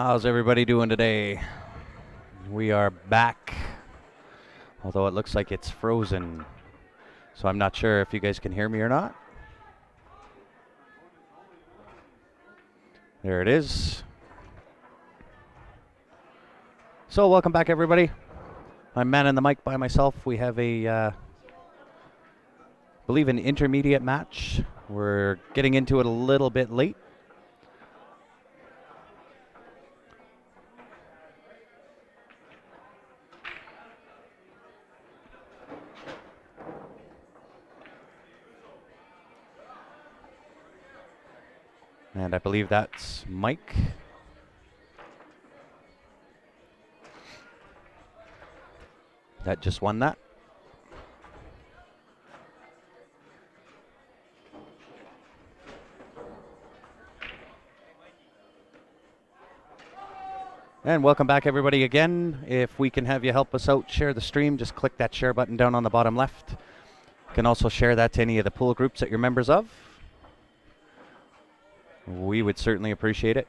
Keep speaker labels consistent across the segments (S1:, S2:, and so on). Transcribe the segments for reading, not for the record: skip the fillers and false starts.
S1: How's everybody doing today? We are back, although it looks like it's frozen, so I'm not sure if you guys can hear me or not. There it is. So welcome back, everybody. I'm manning the mic by myself. We have a, believe an intermediate match. We're getting into it a little bit late. And I believe that's Mike. That just won that. And welcome back, everybody, again. If we can have you help us out, share the stream, just click that share button down on the bottom left. You can also share that to any of the pool groups that you're members of. We would certainly appreciate it.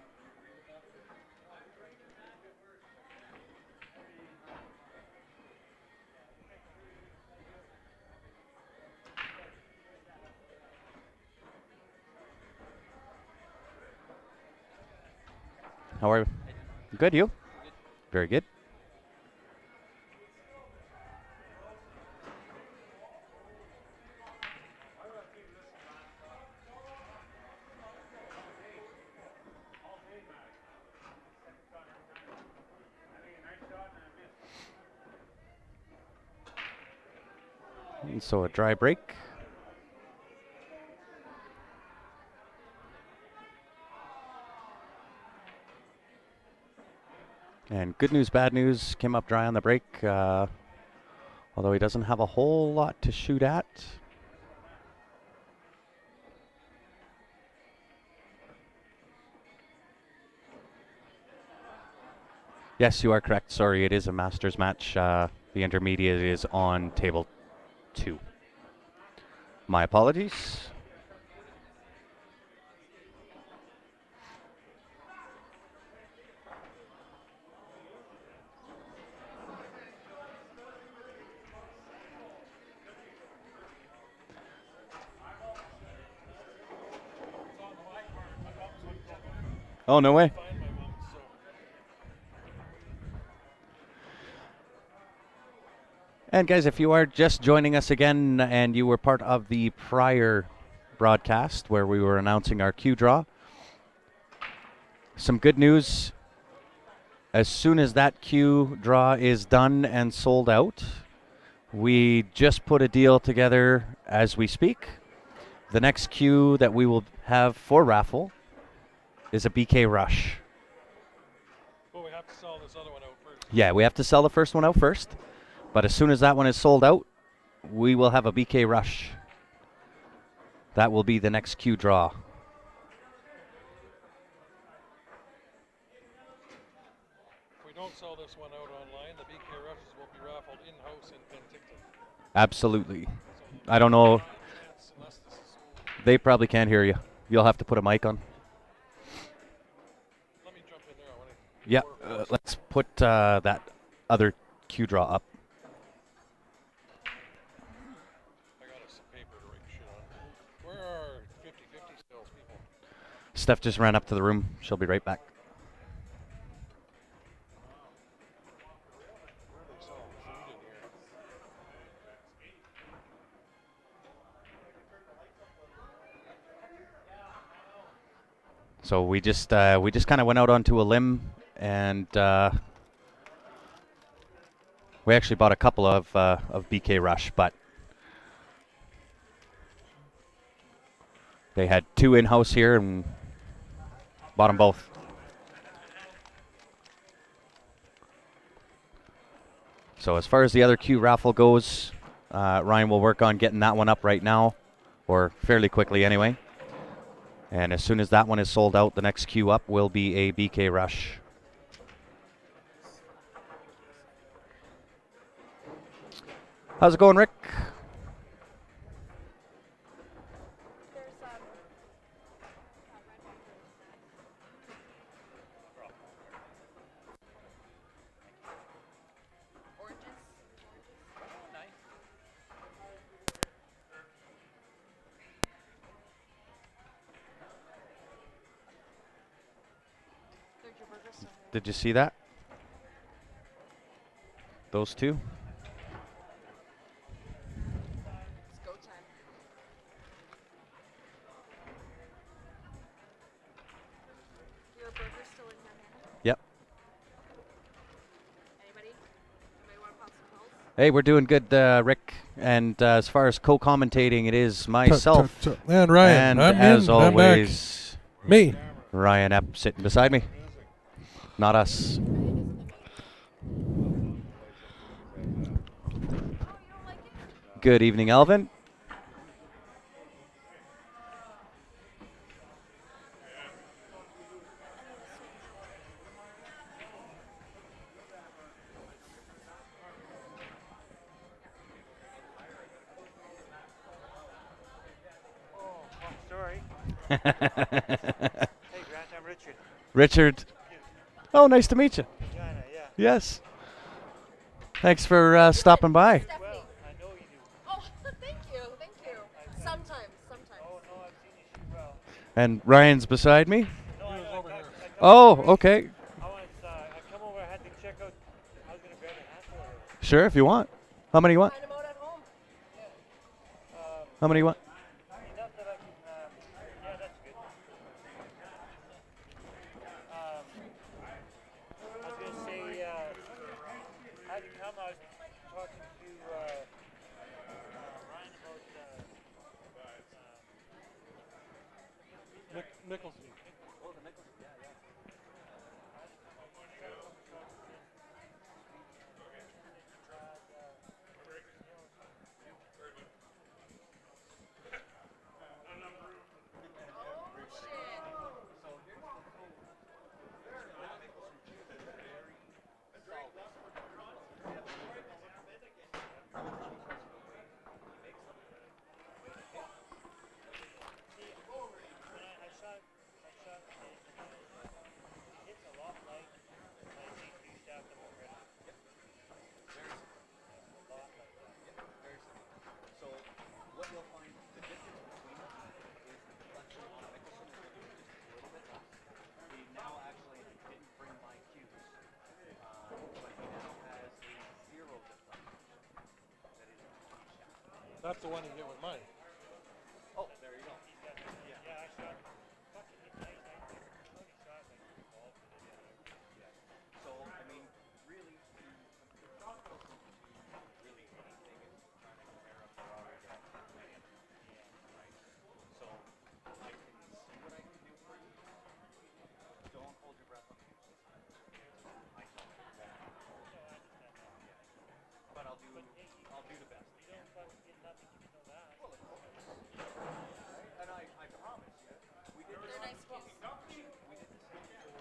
S1: How are you? Good, you? Very good. And so a dry break. And good news, bad news, came up dry on the break, although he doesn't have a whole lot to shoot at. Yes, you are correct. Sorry, it is a Masters match. The intermediate is on table 2. My apologies. Oh, no way. And guys, if you are just joining us again and you were part of the prior broadcast where we were announcing our Q draw, some good news. As soon as that Q draw is done and sold out, we just put a deal together as we speak. The next Q that we will have for raffle is a BK Rush.
S2: Well, we have to sell this other one out first.
S1: Yeah, we have to sell the first one out first. But as soon as that one is sold out, we will have a BK Rush. That will be the next Q draw.
S2: If we don't sell this one out online, the BK Rushes will be raffled in-house in Penticton.
S1: Absolutely. I don't know. They probably can't hear you. You'll have to put a mic on.
S2: Let me jump in there.
S1: Yeah, let's put that other Q draw up.
S2: I got some paper to write shit on. Where are 50-50 sales people?
S1: Steph just ran up to the room. She'll be right back. So we just kind of went out onto a limb, and we actually bought a couple of BK Rush, but they had 2 in-house here and bought them both. So as far as the other Q raffle goes, Ryan will work on getting that one up right now, or fairly quickly anyway. And as soon as that one is sold out, the next Q up will be a BK Rush. How's it going, Rick? Did you see that? Those two?
S3: It's go time. Your burger's still in your hand?
S1: Yep.
S3: Anybody? Anybody want to pop some pills?
S1: Hey, we're doing good, Rick. And as far as co-commentating, it is myself.
S4: And Ryan.
S1: And
S4: I'm
S1: as
S4: in. I'm back.
S1: always,
S4: Me.
S1: Ryan Epp sitting beside me. Not us. Good evening, Alvin.
S5: Sorry. Hey, Grant, I'm Richard.
S1: Richard. Oh, nice to meet you.
S5: China, yeah.
S1: Yes. Thanks for stopping by.
S3: Stephanie.
S5: Well, I know you do.
S3: Oh, thank you. Thank you. Sometimes.
S5: Oh, no, I've seen you shoot well.
S1: And Ryan's beside me.
S5: No,
S2: He was over here.
S1: Oh, okay.
S5: I come over, I had to check out, I was going to grab a handful of it.
S1: Sure, if you want. How many you want?
S3: Find them out at home.
S1: How many you want?
S5: Enough that I can, yeah, that's good. I was going to say, I had to come, I was talking to Ryan about
S2: Nicholson.
S5: oh, the Nicholson, yeah. It's a lot like these two staff them already. A lot like that.
S6: So what you'll find, the difference between them is the deflection on Nicholson is just a little bit less. He now actually didn't bring my cues, but he now has a zero deflection. That is a shot.
S2: That's the one you get with mine.
S6: Oh, there you go.
S5: Yeah, I shot. Fucking nice. I only shot like 12 to the
S6: So, I mean, really, to shot Nicholson to really anything is trying to compare up Ferrari to right? So, I can see what I can do for you. Don't hold your breath on the cues. I don't. But I'll do the best.
S5: You don't fucking get nothing if you know that.
S6: Well, of course. And I promise you, we did this.
S3: They're nice cues.
S6: We did this for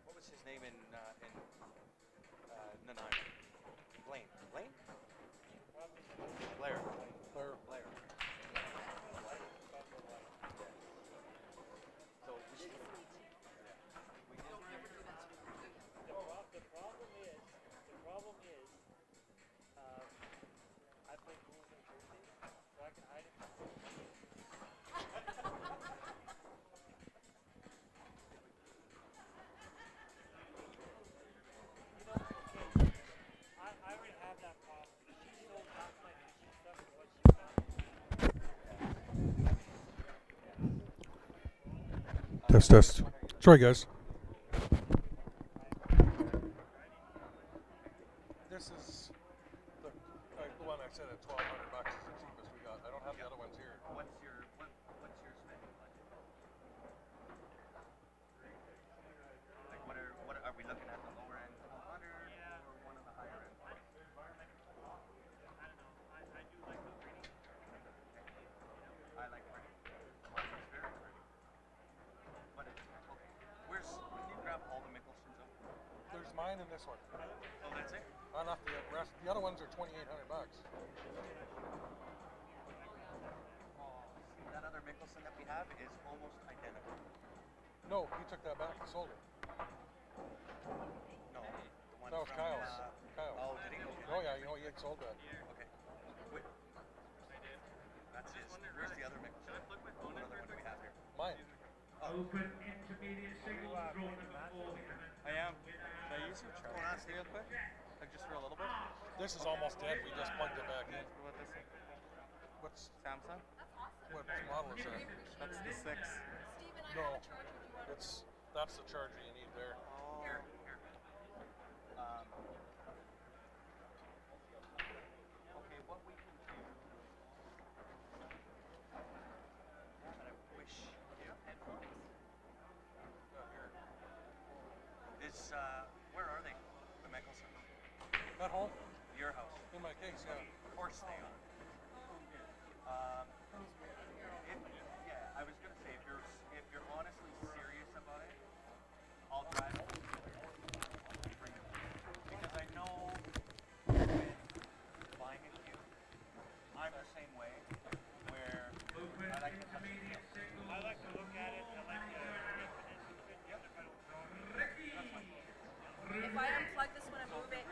S6: what was his name in Nanaimo? Blaine. Blaine? Blair.
S2: There.
S6: Blair. So we did. We did.
S5: The problem is, I play pools on Thursdays, so I can hide it. You know, okay, I already have that problem. She sold half my fishing stuff for what she found.
S4: Test. Sorry, guys.
S2: This is the one I said at $1,200 is the cheapest we got. I don't have the other ones here.
S6: What's your spending budget? Like what are we looking at, the lower end 100 or one of the higher end?
S5: I don't know. I do like the pretty.
S6: I like pretty. Mine is very pretty. But it's okay. Can you grab all the Mickelsons up?
S2: There's mine and this one.
S6: Oh, that's it?
S2: Not the rest. The other ones are $2,800.
S6: That other Mickelson that we have is almost identical.
S2: No, he took that back and sold it.
S6: No, the one
S2: That was
S6: from,
S2: Kyle's. Kyle.
S6: Oh, did he? Okay.
S2: Oh yeah, he had sold that.
S6: Okay. Wait. That's his. Where's the other Mickelson? What other one do we have here?
S2: Mine.
S6: Oh. I am. Should I use your charger real quick? Like just for a little bit?
S2: This is almost dead. We just plugged it back in.
S6: What about this one?
S2: What's
S6: Samsung?
S2: what model is that?
S6: That's the 6.
S3: Steven, I
S2: No,
S3: have a charger. Do you want
S2: that's the charger you need there.
S6: Oh.
S3: Here.
S6: Okay, what we can do. Yeah, but I wish. Do you have headphones?
S2: Here.
S6: Where are they? The Mickelsons.
S2: At home?
S6: Your house.
S2: In my case, yeah.
S6: Of course they are. I was gonna say if you're honestly serious about it, I'll drive it. Because I know with buying a cube, I'm the same way. Where I like to touch the wheel.
S5: I like to look at it. I like to
S3: If I unplug this when I move it,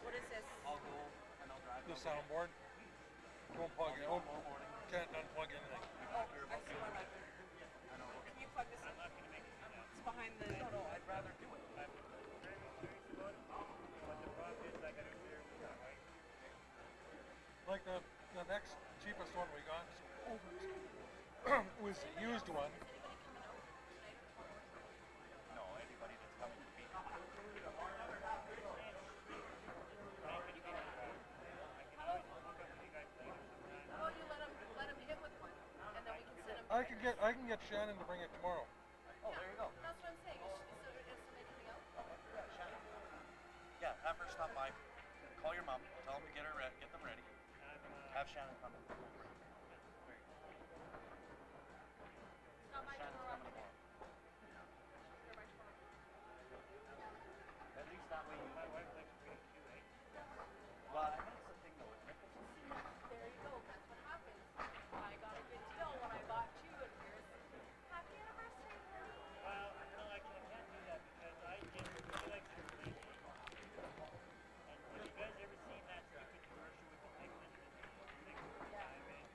S3: what is this?
S6: I'll go and I'll drive.
S2: The soundboard. Don't plug it.
S6: All
S2: Oh,
S6: morning.
S2: can't unplug anything.
S3: Oh, I see one right there. Can you plug this in? It's behind the.
S6: No, I'd rather do it.
S2: Like the next cheapest one we got was the used one.
S6: No, anybody that's coming to me.
S3: Well, you let him hit with one, and then we can send him.
S2: I can get Shannon to bring it tomorrow.
S6: Oh, there you go.
S3: That's what I'm saying. Is there anything else?
S6: Yeah, Shannon. Yeah, have her stop by. Call your mom. Tell them to get them ready. Have Shannon come in.
S3: Stop by
S6: Shannon's
S3: tomorrow.
S6: coming tomorrow.
S3: Here by tomorrow.
S6: At least that way you. Well, and that's the thing though with Mickelson.
S3: There you go. That's what happens. I got a good deal when I bought two, and here's happy anniversary.
S5: Well, no, I can't do that because I really like to play games. And have you guys ever seen that stupid commercial with the Pikmin?
S3: Yeah.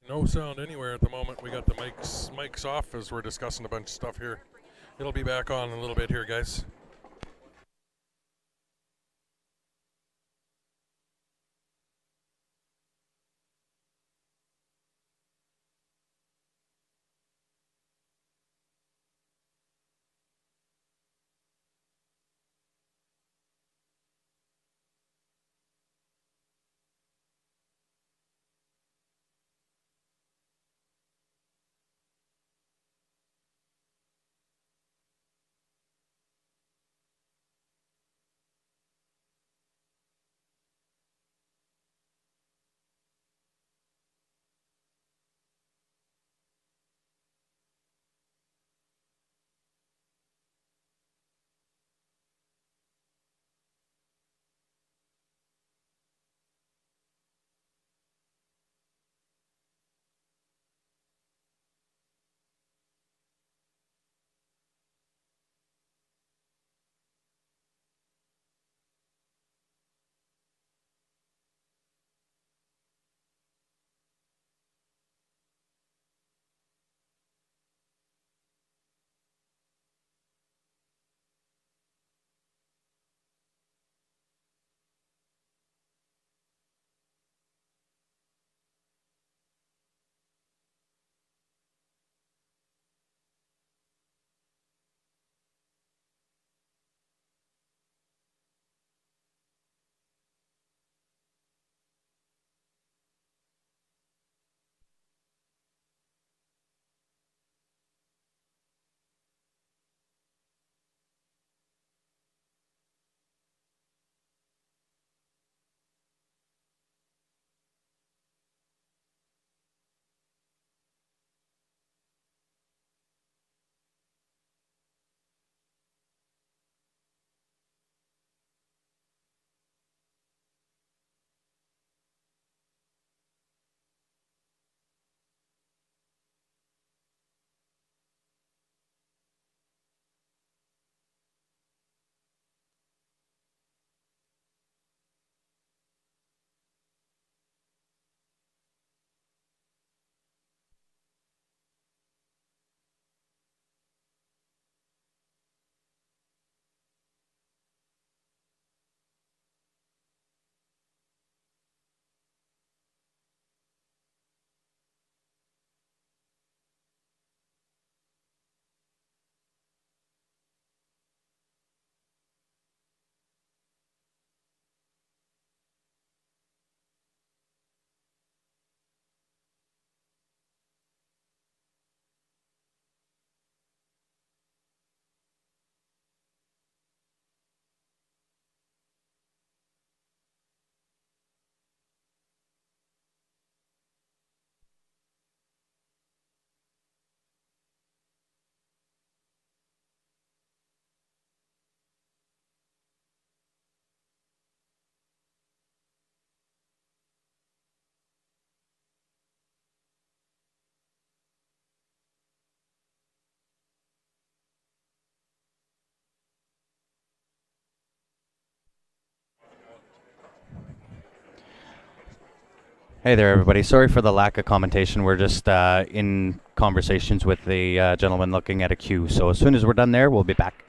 S2: No sound anywhere at the moment. We got the mics off as we're discussing a bunch of stuff here. It'll be back on in a little bit here, guys.
S1: Hey there, everybody. Sorry for the lack of commentation. We're just in conversations with the gentleman looking at a queue. So as soon as we're done there, we'll be back.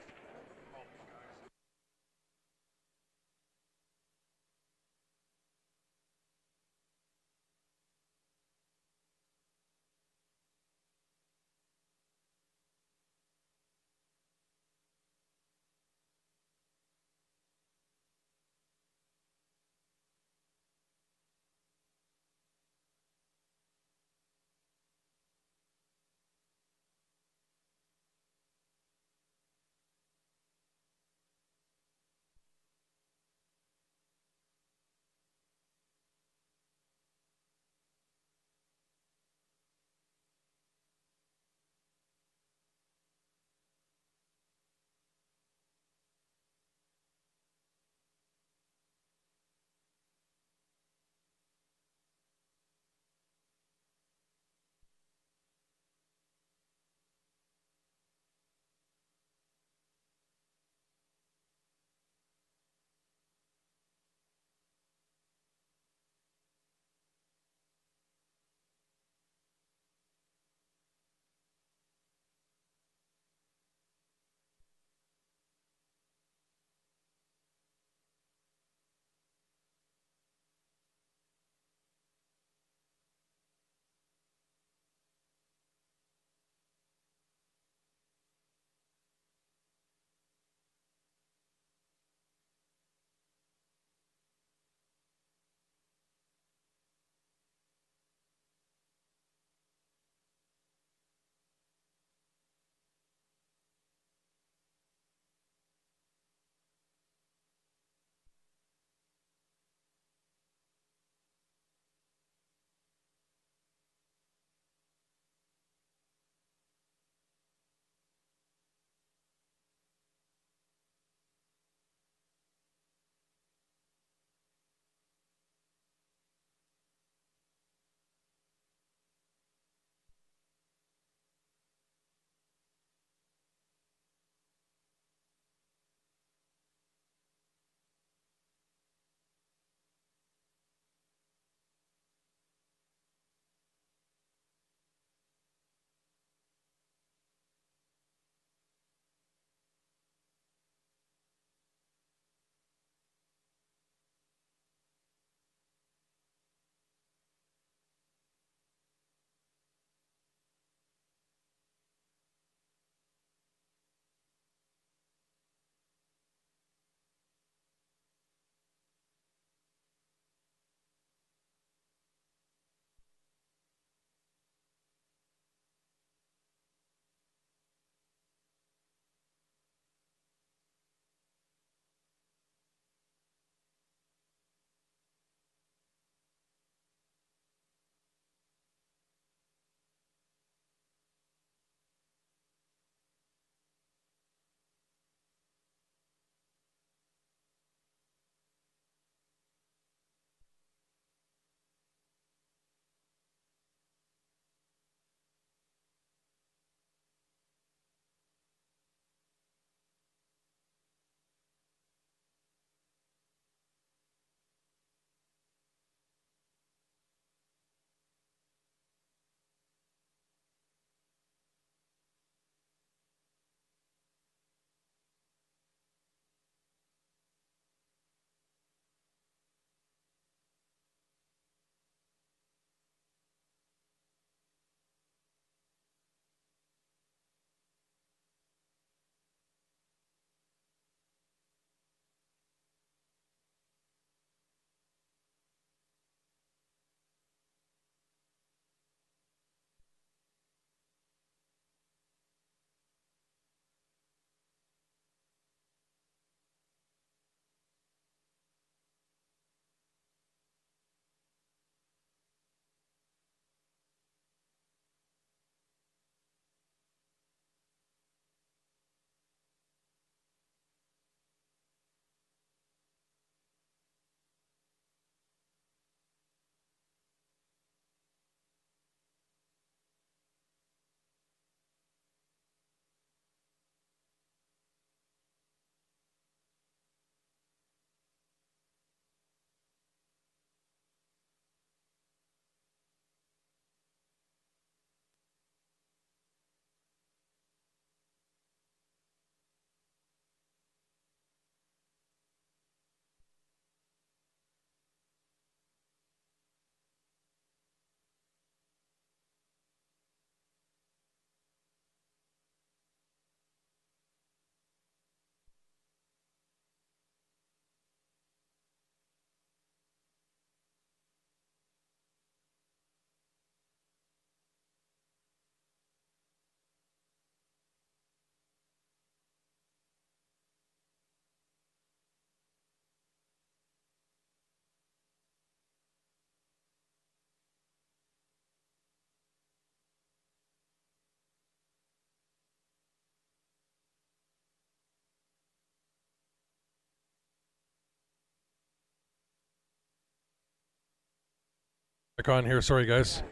S4: Back on here. Sorry, guys.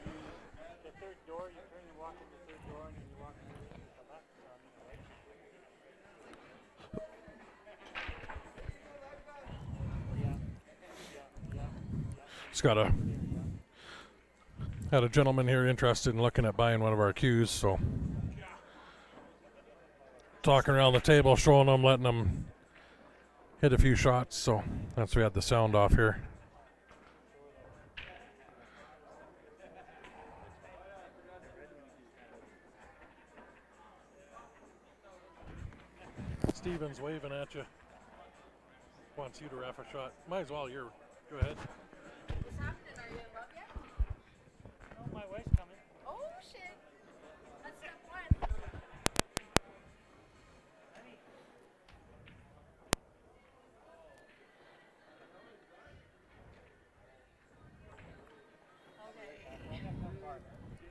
S5: The third door, you turn and walk in the third door, and then you walk to the left. So, I mean, the right.
S4: Just had a gentleman here interested in looking at buying one of our cues, so talking around the table, showing them, letting them hit a few shots. So that's we had the sound off here.
S2: Steven's waving at you. Wants you to ref a shot. Might as well. Go ahead.
S3: What's happening? Are you in love yet?
S5: Oh, my wife's coming.
S3: Oh shit. That's step one.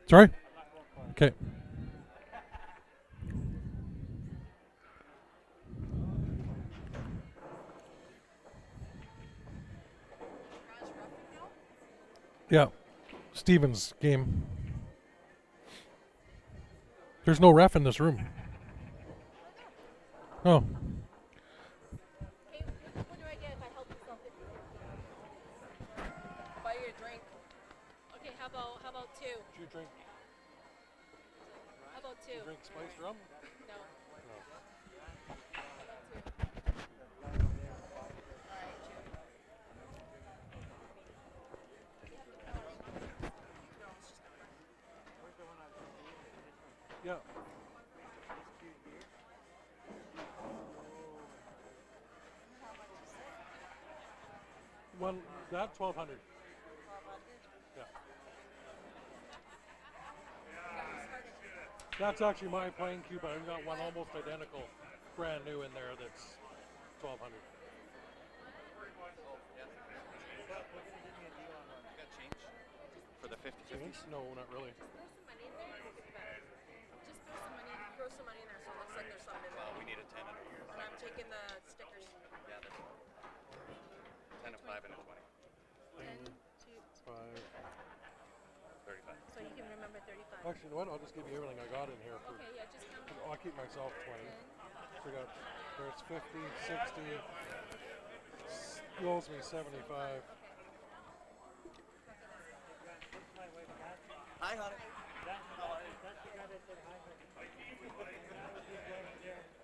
S4: Sorry? Okay. Yeah. Steven's game. There's no ref in this room. Oh.
S3: Hey, what do I get if I help you something? Buy you a drink. Okay, how about two?
S2: Do you drink
S3: How about two?
S2: spiced rum?
S3: No. How about two? Alright, two.
S2: Yeah. One that 1,200. Yeah. That's actually my playing cue, but I've got one almost identical, brand new in there that's 1,200.
S6: For the 50-50s?
S2: No, not really.
S3: Throw some money in there so it looks like there's something in there.
S6: We need a 10 and a year.
S3: And I'm taking the stickers.
S6: Yeah, that's 10, a 5, and a 20.
S3: 10, 2,
S2: 5.
S6: 35.
S3: so you can remember 35.
S2: Actually, you know what? I'll just give you everything I got in here.
S3: Okay, yeah, just count it.
S2: I'll keep myself 20. So we got, there's 50, 60. He owes me 75.
S6: Hi, honey.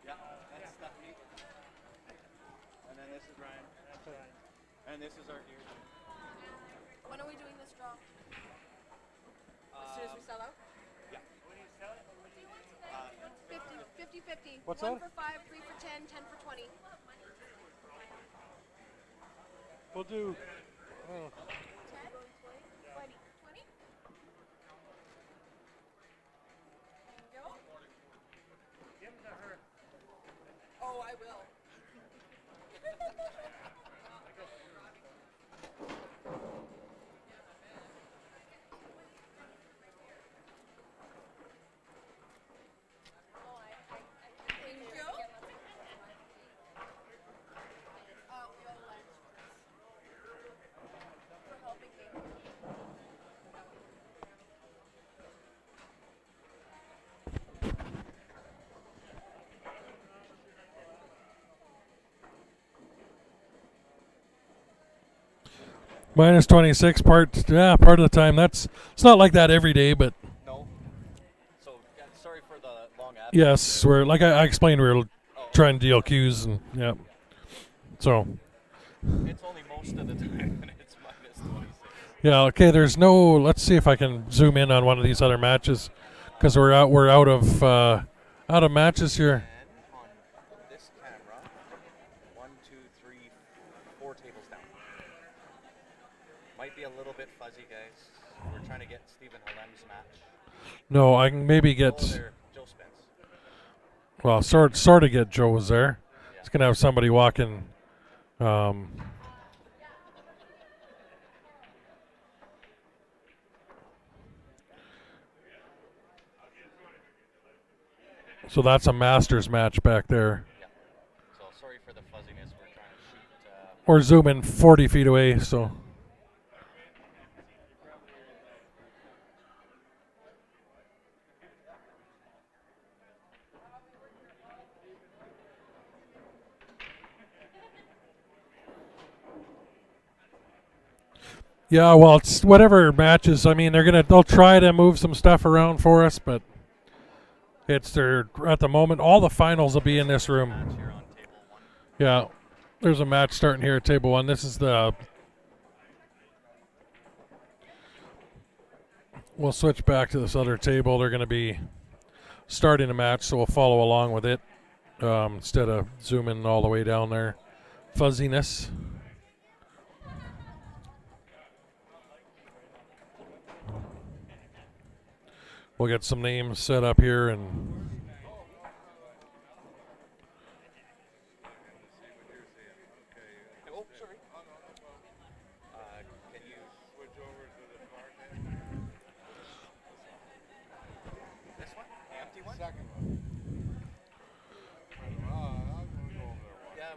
S6: Yeah, that's Stephanie. And then this is Ryan. That's Ryan. And this is our dear.
S3: When are we doing this draw? As soon as we sell out?
S6: Yeah.
S3: What do you want tonight? 50, 50.
S2: What's
S3: One
S2: that?
S3: for 5, 3 for 10, 10 for 20.
S2: We'll do.
S3: 10? 20. 20? Go?
S5: Give them to her.
S3: Oh, I will. Thank you. For helping me.
S4: Minus 26 part of the time. It's not like that every day, but
S6: No. So, yeah, sorry for the long absence.
S4: yes, we're like I explained, we're trying to deal cues and yeah. So
S6: It's only most of the time when it's minus 26.
S4: yeah, okay. There's no. Let's see if I can zoom in on one of these other matches, because we're out of matches here.
S6: And on this camera, 1, 2, 3, 4 tables down. Might be a little bit fuzzy, guys. We're trying to get Stephen Halem's match.
S4: No, I can maybe
S6: Oh,
S4: get.
S6: there, Joe Spence.
S4: Well, sort of get Joe's there. He's gonna have somebody walking. So that's a Masters match back there.
S6: Yeah. So sorry for the fuzziness. We're trying to shoot.
S4: Or zoom in 40 feet away. So Yeah, well, it's whatever matches. I mean, they'll try to move some stuff around for us, but they're at the moment. All the finals will be in this room.
S6: Match here on table 1.
S4: Yeah, there's a match starting here at table 1. This is the. We'll switch back to this other table. They're going to be starting a match, so we'll follow along with it instead of zooming all the way down there. Fuzziness. We'll get some names set up here and.
S6: Oh, sorry. Can you switch over to the far This one? The empty one?
S2: Second one. I'm going to go over there once.
S6: Yeah,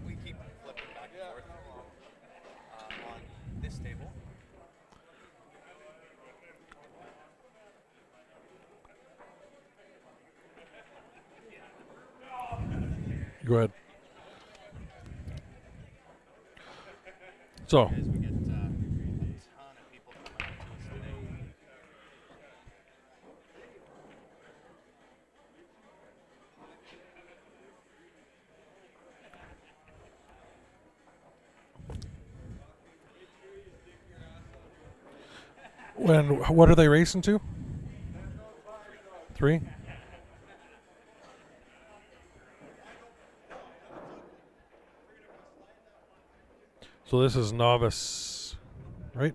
S6: we keep flipping back and forth on this table.
S4: Go ahead. So.
S6: As we get a ton of people coming up to us today.
S4: What are they racing to? 3? So this is novice, right?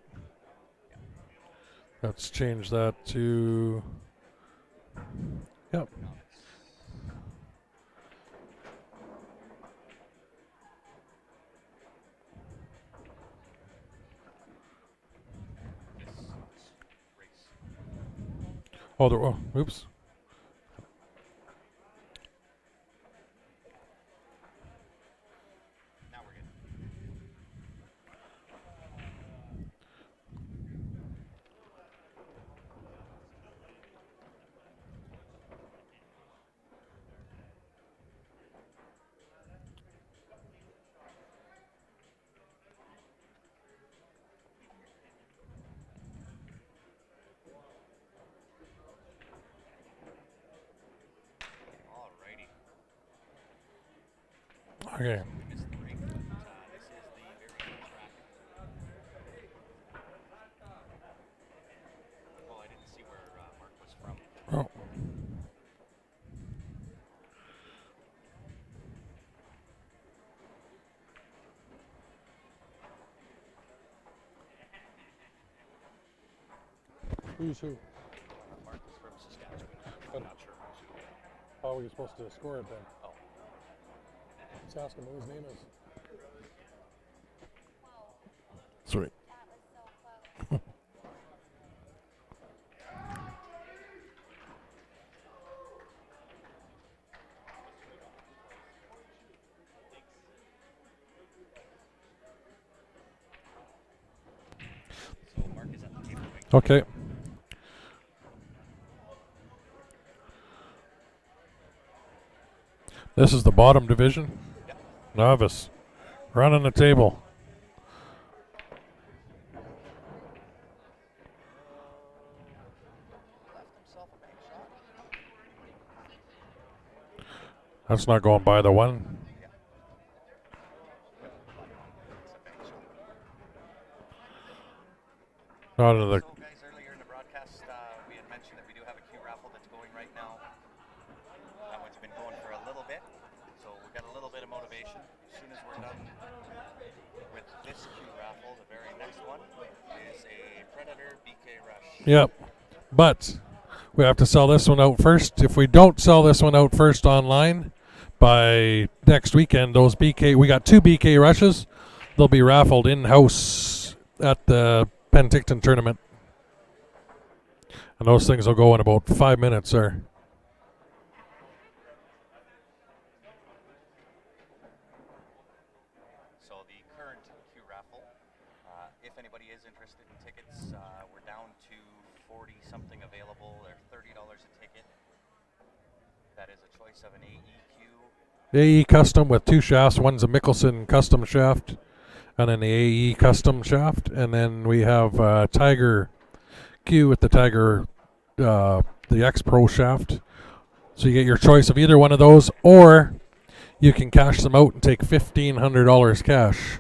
S4: Let's change that to. Yep.
S6: This race.
S4: Oh, oops.
S6: Now we're good. Alrighty.
S4: Okay.
S6: We missed the break. This is the very track. Well, I didn't see where Mark was from.
S4: Oh. Who's who?
S6: Mark was from Saskatchewan. I'm not sure who's who.
S4: How are we supposed to score it then?
S6: Oh.
S4: Let's ask him what his name is.
S3: Whoa,
S4: Sorry.
S3: that was so close.
S6: So Mark is at the table right
S4: Okay. This is the bottom division.
S6: Yep.
S4: Novice. Running the table.
S6: left himself a big shot.
S4: That's not going by the one. Not into the.
S6: So guys, earlier in the broadcast, we had mentioned that we do have a Q raffle that's going right now. That one's been going for a little bit, so we've got a little bit of motivation. As soon as we're done with this Q raffle, the very next one is a Predator BK Rush.
S4: Yep. But we have to sell this one out first. If we don't sell this one out first online by next weekend, those BK, we got 2 BK rushes. They'll be raffled in-house at the Penticton tournament. And those things will go in about 5 minutes there.
S6: So the current Q raffle, if anybody is interested in tickets, we're down to 40 something available. They're $30 a ticket. That is a choice of an AEQ.
S4: AE custom with 2 shafts. One's a Mickelson custom shaft, and then the AE custom shaft, and then we have Tiger Q with the Tiger, the X Pro shaft. So you get your choice of either one of those, or you can cash them out and take $1,500 cash.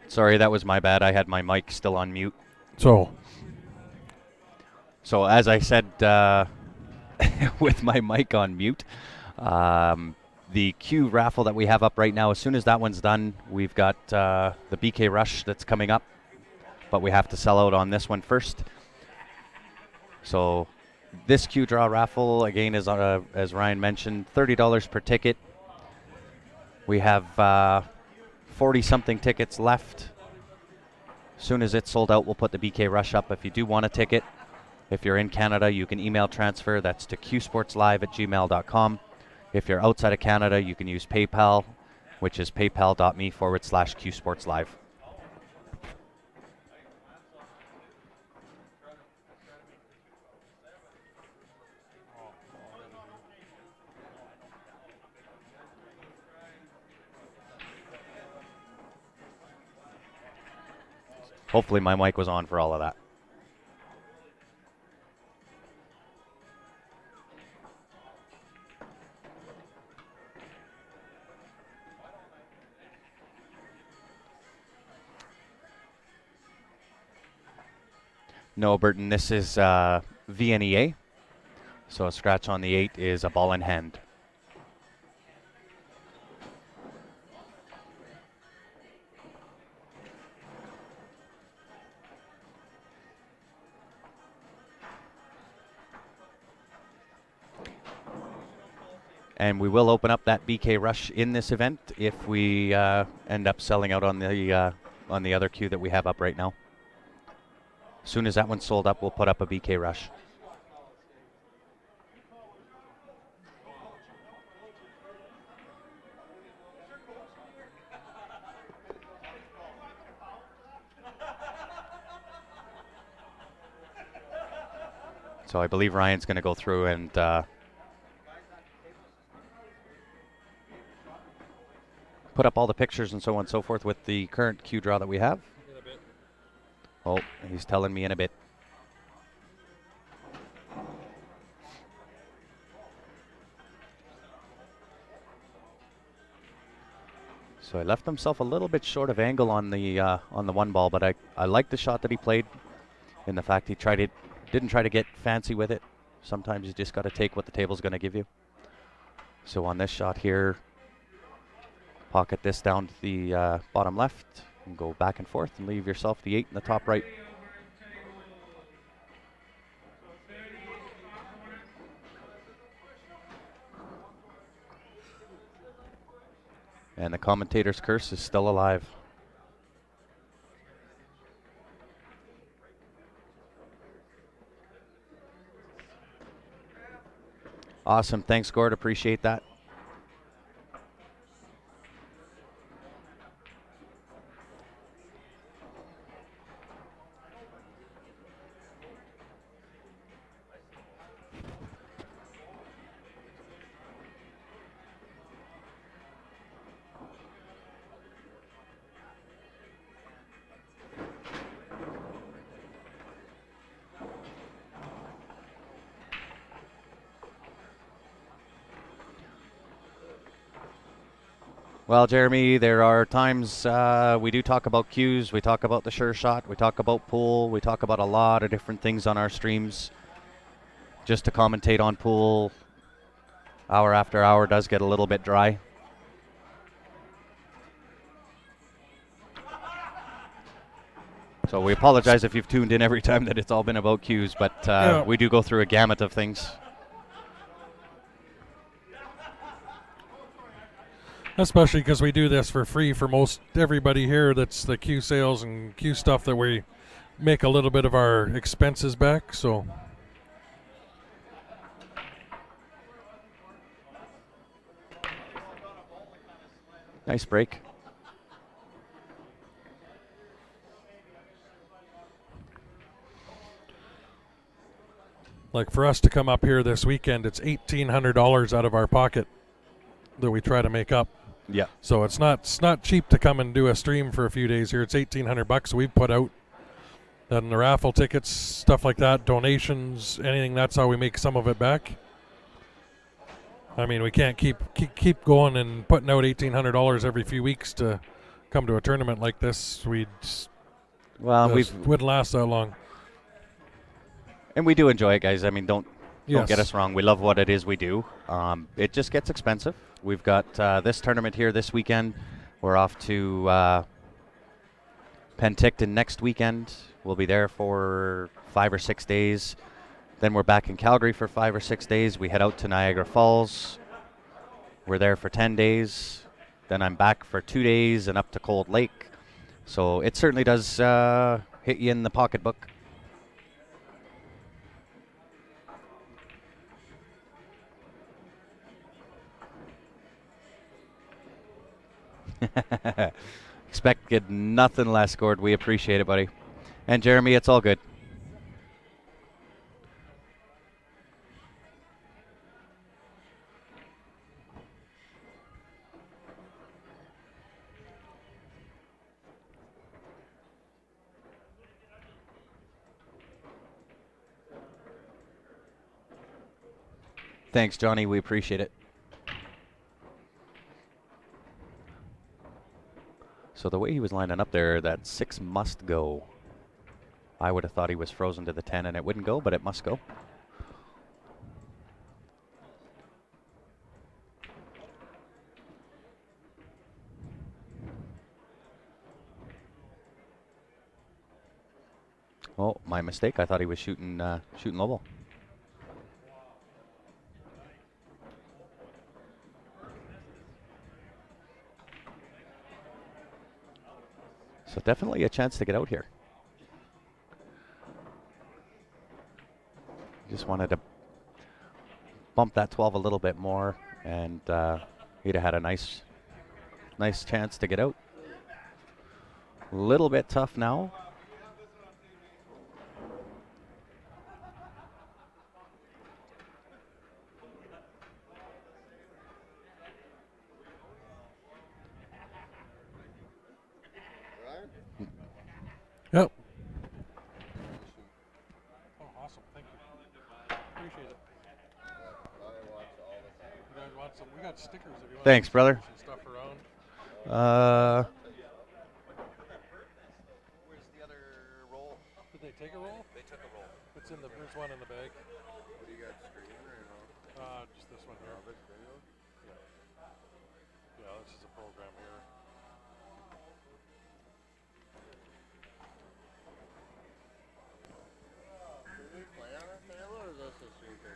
S1: Sorry, that was my bad. I had my mic still on mute.
S4: So
S1: as I said, with my mic on mute, the Q raffle that we have up right now, as soon as that one's done, we've got the BK Rush that's coming up, but we have to sell out on this one first. So this Q draw raffle, again, is, as Ryan mentioned, $30 per ticket. We have 40-something tickets left. As soon as it's sold out, we'll put the BK Rush up. If you do want a ticket, if you're in Canada, you can email transfer. That's to qsportslive@gmail.com. If you're outside of Canada, you can use PayPal, which is paypal.me/qsportslive. Hopefully my mic was on for all of that. No, Burton, this is VNEA. So a scratch on the 8 is a ball in hand. And we will open up that BK Rush in this event if we end up selling out on the other queue that we have up right now. As soon as that one's sold up, we'll put up a BK Rush. So I believe Ryan's going to go through and put up all the pictures and so on and so forth with the current queue draw that we have. Oh, he's telling me in a bit. So I left himself a little bit short of angle on the one ball, but I like the shot that he played, in the fact he didn't try to get fancy with it. Sometimes you just got to take what the table's going to give you. So on this shot here, pocket this down to the bottom left and go back and forth and leave yourself the 8 in the top right. And the commentator's curse is still alive. Awesome. Thanks, Gord. Appreciate that. Well, Jeremy, there are times we do talk about cues, we talk about the sure shot, we talk about pool, we talk about a lot of different things on our streams. Just to commentate on pool, hour after hour, does get a little bit dry. So we apologize if you've tuned in every time that it's all been about cues, but we do go through a gamut of things.
S4: Especially because we do this for free for most everybody here. That's the Q sales and Q stuff that we make a little bit of our expenses back. So
S1: nice break.
S4: like for us to come up here this weekend, it's $1,800 out of our pocket that we try to make up.
S1: Yeah.
S4: So it's not cheap to come and do a stream for a few days here. It's $1,800 we've put out. Then the raffle tickets, stuff like that, donations, anything. That's how we make some of it back. I mean, we can't keep going and putting out $1,800 every few weeks to come to a tournament like this.
S1: Well,
S4: wouldn't last that long.
S1: And we do enjoy it, guys. I mean, don't
S4: Yes.
S1: get us wrong. We love what it is we do. It just gets expensive. We've got this tournament here this weekend. We're off to Penticton next weekend. We'll be there for 5 or 6 days. Then we're back in Calgary for 5 or 6 days. We head out to Niagara Falls. We're there for 10 days. Then I'm back for 2 days and up to Cold Lake. So it certainly does hit you in the pocketbook. Expected nothing less, Gord. We appreciate it, buddy. And Jeremy, it's all good. Thanks, Johnny. We appreciate it. So the way he was lining up there, that 6 must go. I would have thought he was frozen to the 10 and it wouldn't go, but it must go. Oh, my mistake. I thought he was shooting low ball. So definitely a chance to get out here. Just wanted to bump that 12 a little bit more, and he'd have had a nice chance to get out. A little bit tough now.
S4: Yep.
S2: Oh, awesome. Thank you. Appreciate it. You guys want some? We got stickers if you want.
S1: Thanks,
S2: some
S1: brother.
S2: stickers and stuff around.
S6: Where's the other roll?
S2: Did they take a roll?
S6: They took a roll.
S2: It's in the. There's one in the bag.
S7: What do you got, stream or no?
S2: Just this one here. Yeah, this is a program here.
S7: Do we play on it, Taylor, or is this a super?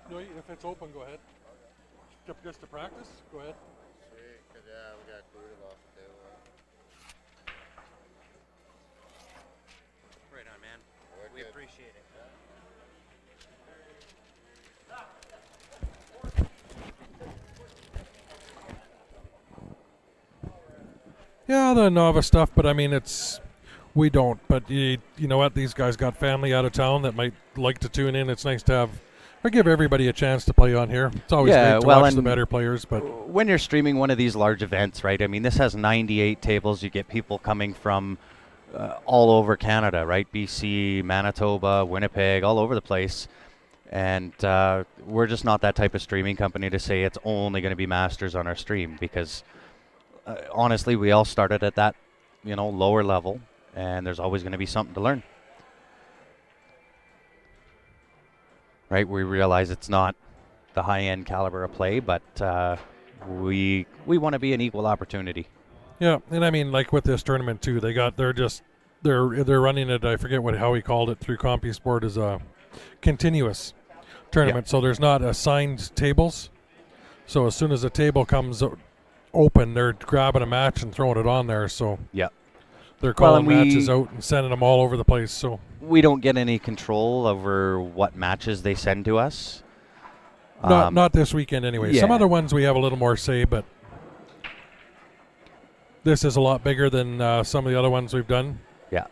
S2: No, if it's open, go ahead. Just to practice, go ahead.
S7: Sweet, cause yeah, we got booted off the table.
S6: Right on, man. We
S7: Wicked.
S6: appreciate it.
S4: Yeah, the novice stuff, but I mean, we don't. But you know what? These guys got family out of town that might like to tune in. It's nice to have, or give everybody a chance to play on here. It's always
S1: Yeah,
S4: great to
S1: well,
S4: watch the
S1: and
S4: better players. But
S1: when you're streaming one of these large events, right? I mean, this has 98 tables. You get people coming from all over Canada, right? BC, Manitoba, Winnipeg, all over the place. And we're just not that type of streaming company to say it's only going to be Masters on our stream, because honestly, we all started at that, lower level, and there's always going to be something to learn. Right? We realize it's not the high-end caliber of play, but we want to be an equal opportunity.
S4: yeah, and I mean, like with this tournament too, they're running it. I forget how he called it through CompuSport as a continuous tournament. So there's not assigned tables. So as soon as a table comes open, they're grabbing a match and throwing it on there. So
S1: Yeah.
S4: they're
S1: Well,
S4: calling
S1: and
S4: matches out and sending them all over the place. So
S1: We don't get any control over what matches they send to us.
S4: not this weekend anyway. Some
S1: yeah.
S4: other ones we have a little more say, but this is a lot bigger than some of the other ones we've done.
S1: Yeah.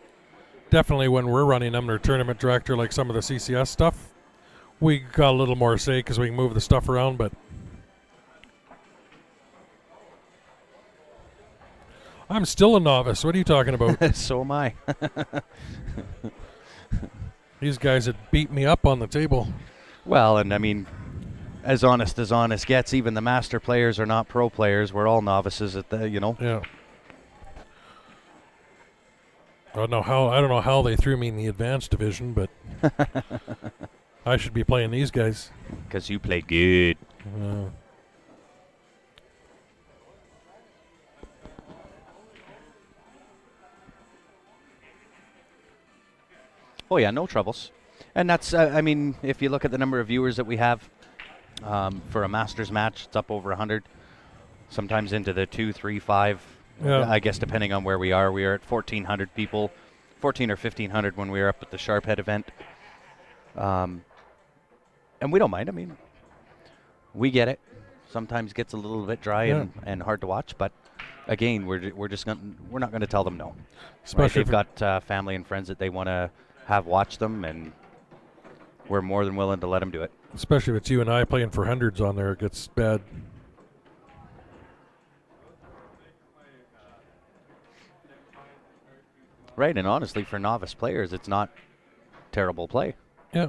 S4: Definitely when we're running them, or tournament director, like some of the CCS stuff, we got a little more say because we can move the stuff around. But I'm still a novice. What are you talking about?
S1: So am I.
S4: These guys had beat me up on the table.
S1: Well, and I mean, as honest gets. Even the master players are not pro players. We're all novices at the,
S4: Yeah. I don't know how they threw me in the advanced division, but I should be playing these guys.
S1: Because you play good. Oh yeah, no troubles. And that's, I mean, if you look at the number of viewers that we have for a Masters match, it's up over 100. Sometimes into the 2, 3, 5.
S4: Yeah.
S1: I guess depending on where we are. We are at 1,400 people, 14 or 1,500 when we were up at the Sharphead event. And we don't mind. I mean, we get it. Sometimes gets a little bit dry and hard to watch, but again, we're not going to tell them no.
S4: Especially
S1: They've got family and friends that they want to have watch them, and we're more than willing to let them do it.
S4: Especially if it's you and I playing for hundreds on there, it gets bad.
S1: Right, and honestly, for novice players, it's not terrible play.
S4: Yeah.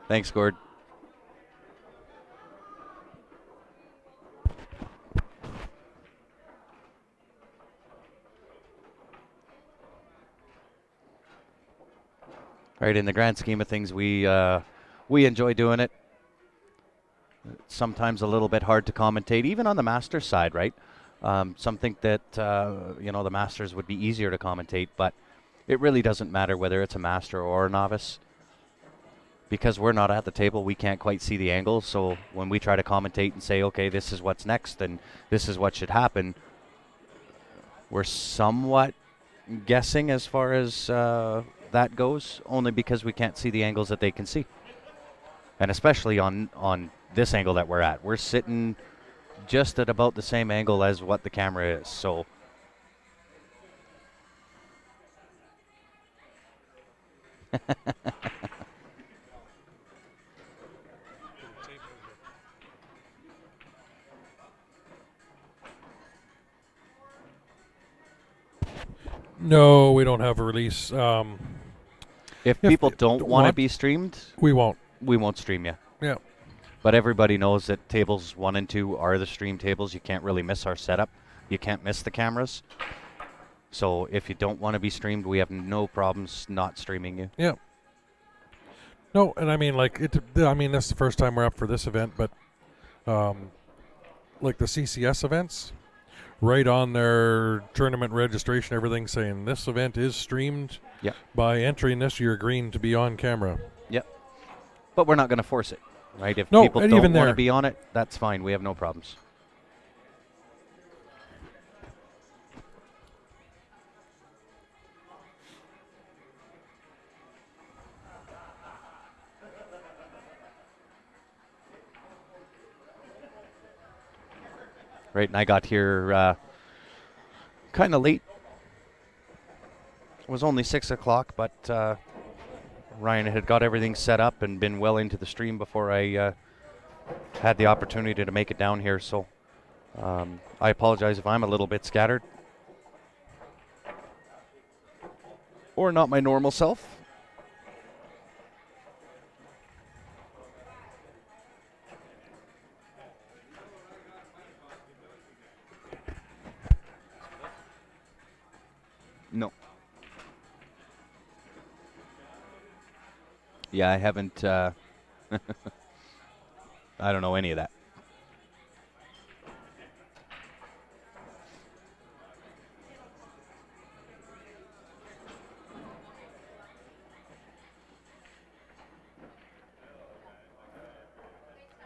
S1: Thanks, Gord. Right, in the grand scheme of things, we enjoy doing it. It's sometimes a little bit hard to commentate, even on the Masters side, right? Something that the Masters would be easier to commentate, but it really doesn't matter whether it's a master or a novice. Because we're not at the table, we can't quite see the angles. So when we try to commentate and say, okay, this is what's next and this is what should happen, we're somewhat guessing as far as that goes, only because we can't see the angles that they can see. And especially on this angle that we're at. We're sitting just at about the same angle as what the camera is. So
S4: No, we don't have a release.
S1: if people don't want to be streamed,
S4: we won't.
S1: we won't stream you.
S4: Yeah.
S1: But everybody knows that tables 1 and 2 are the stream tables. You can't really miss our setup. You can't miss the cameras. So if you don't want to be streamed, we have no problems not streaming you.
S4: Yeah. No, and I mean, like, this is the first time we're up for this event, but like the CCS events, right on their tournament registration, everything saying this event is streamed.
S1: Yep.
S4: By entering this, you're agreeing to be on camera.
S1: Yep. But we're not going to force it, right? If
S4: No,
S1: people
S4: and
S1: don't
S4: even
S1: want to
S4: there-
S1: be on it, that's fine. We have no problems. Right, and I got here kind of late. It was only 6 o'clock, but Ryan had got everything set up and been well into the stream before I had the opportunity to make it down here. So I apologize if I'm a little bit scattered. Or not my normal self. No. Yeah, I haven't. I don't know any of that.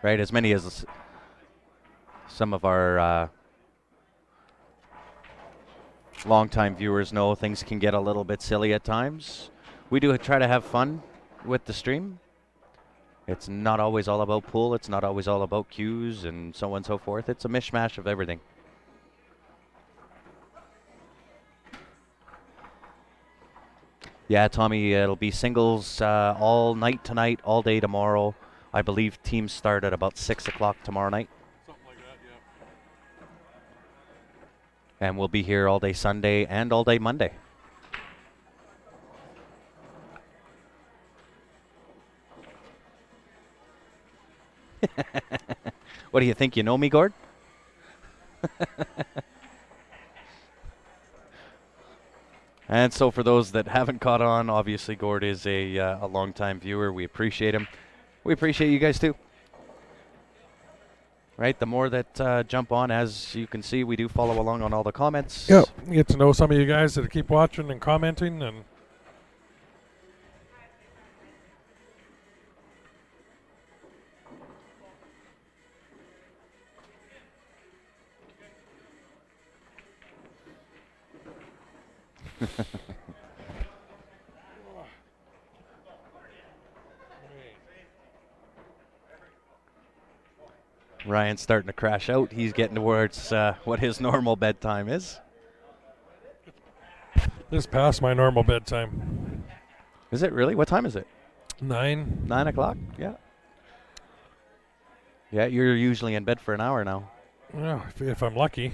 S1: Right, as many as some of our longtime viewers know things can get a little bit silly at times. We do try to have fun with the stream. It's not always all about pool. It's not always all about cues and so on and so forth. It's a mishmash of everything. Yeah, Tommy, it'll be singles all night tonight, all day tomorrow. I believe teams start at about 6 o'clock tomorrow night.
S4: Something like that, yeah.
S1: And we'll be here all day Sunday and all day Monday. What do you think? You know me, Gord? And so for those that haven't caught on, obviously Gord is a longtime viewer. We appreciate him. We appreciate you guys too. Right, the more that jump on, as you can see, we do follow along on all the comments.
S4: Yeah, you get to know some of you guys that keep watching and commenting, and
S1: Ryan's starting to crash out. He's getting towards what his normal bedtime is.
S4: this past my normal bedtime.
S1: Is it really? What time is it?
S4: 9.
S1: 9 o'clock? Yeah. Yeah, you're usually in bed for an hour now.
S4: Yeah, if I'm lucky.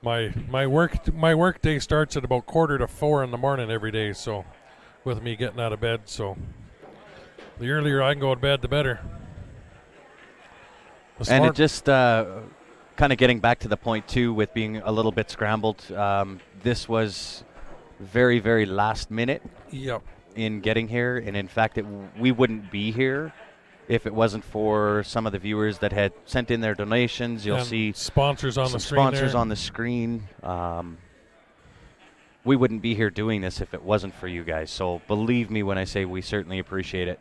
S4: My work day starts at about 3:45 in the morning every day. So, with me getting out of bed, so the earlier I can go to bed, the better.
S1: And it just kind of getting back to the point too, with being a little bit scrambled. This was very, very last minute.
S4: Yep.
S1: In getting here, and in fact, we wouldn't be here if it wasn't for some of the viewers that had sent in their donations. You'll
S4: And
S1: see
S4: sponsors on
S1: some
S4: the screen.
S1: sponsors
S4: there.
S1: on the screen. We wouldn't be here doing this if it wasn't for you guys. So believe me when I say we certainly appreciate it,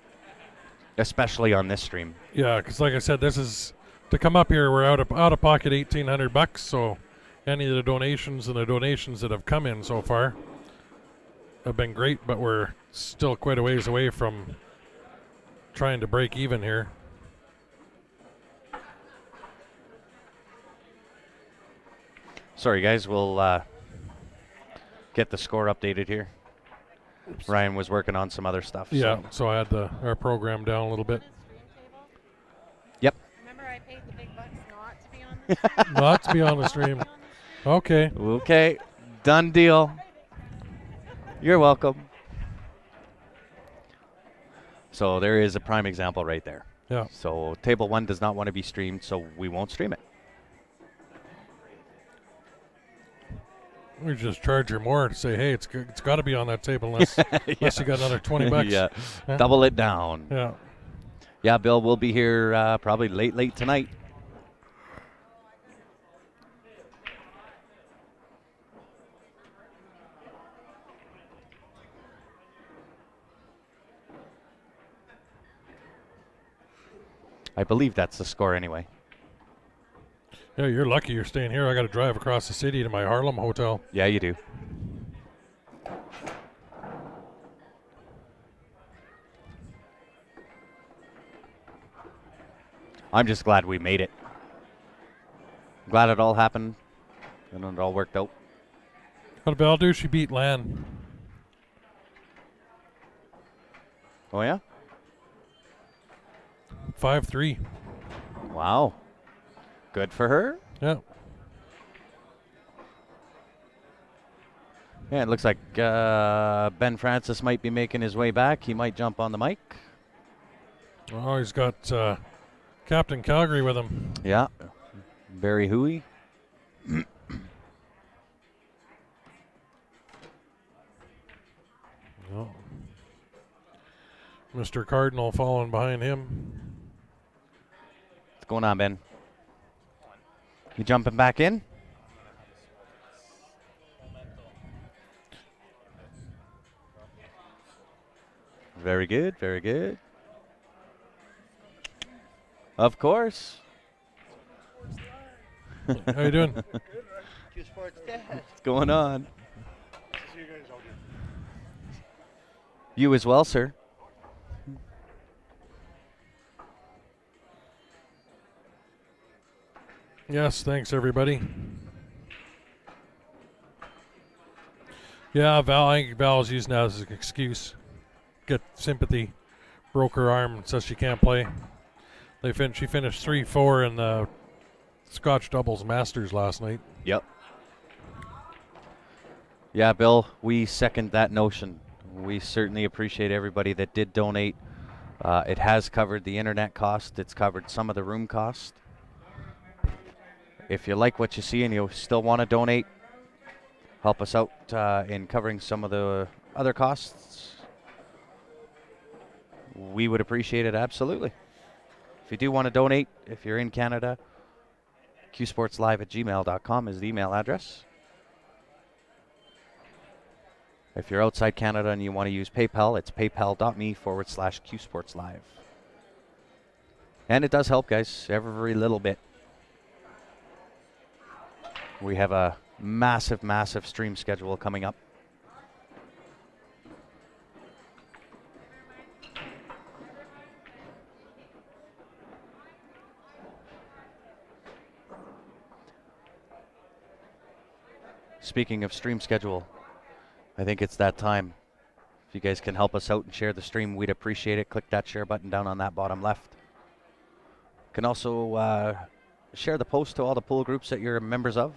S1: especially on this stream.
S4: Yeah, because like I said, this is to come up here. We're out of pocket $1,800. So any of the donations that have come in so far have been great, but we're still quite a ways away from trying to break even here.
S1: Sorry, guys. We'll get the score updated here. Ryan was working on some other stuff.
S4: Yeah, so I had our program down a little bit.
S1: Yep.
S3: Remember, I paid the big bucks not to be on the stream?
S4: Not to be on the stream. Okay.
S1: Okay. Done deal. You're welcome. So there is a prime example right there.
S4: Yeah.
S1: So table 1 does not want to be streamed, so we won't stream it.
S4: We just charge her more to say, hey, it's got to be on that table unless unless you got another $20.
S1: Yeah.
S4: Huh?
S1: Double it down.
S4: Yeah.
S1: Yeah, Bill, we'll be here probably late tonight. I believe that's the score anyway.
S4: Yeah, you're lucky you're staying here. I got to drive across the city to my Harlem hotel.
S1: Yeah, you do. I'm just glad we made it. Glad it all happened and it all worked out.
S4: How did Val do? She beat Lan.
S1: Oh, yeah?
S4: 5-3.
S1: Wow. Good for her.
S4: Yeah.
S1: Yeah, it looks like Ben Francis might be making his way back. He might jump on the mic.
S4: Oh, he's got Captain Calgary with him.
S1: Yeah. Barry Huey.
S4: Oh. Mr. Cardinal following behind him.
S1: What's going on, Ben? You jumping back in? Very good, very good. Of course.
S4: How you doing?
S7: Q Sports Dad.
S1: What's going on?
S2: See you guys out here.
S1: You as well, sir.
S4: Yes, thanks everybody. Yeah, Val. I think Val's using that as an excuse. Get sympathy. Broke her arm, says she can't play. She finished 3-4 in the Scotch doubles Masters last night.
S1: Yep. Yeah, Bill, we second that notion. We certainly appreciate everybody that did donate. It has covered the internet cost. It's covered some of the room cost. If you like what you see and you still want to donate, help us out in covering some of the other costs, we would appreciate it absolutely. If you do want to donate, if you're in Canada, qsportslive@gmail.com is the email address. If you're outside Canada and you want to use PayPal, it's paypal.me/qsportslive. And it does help, guys, every little bit. We have a massive, massive stream schedule coming up. Speaking of stream schedule, I think it's that time. If you guys can help us out and share the stream, we'd appreciate it. Click that share button down on that bottom left. You can also share the post to all the pool groups that you're members of.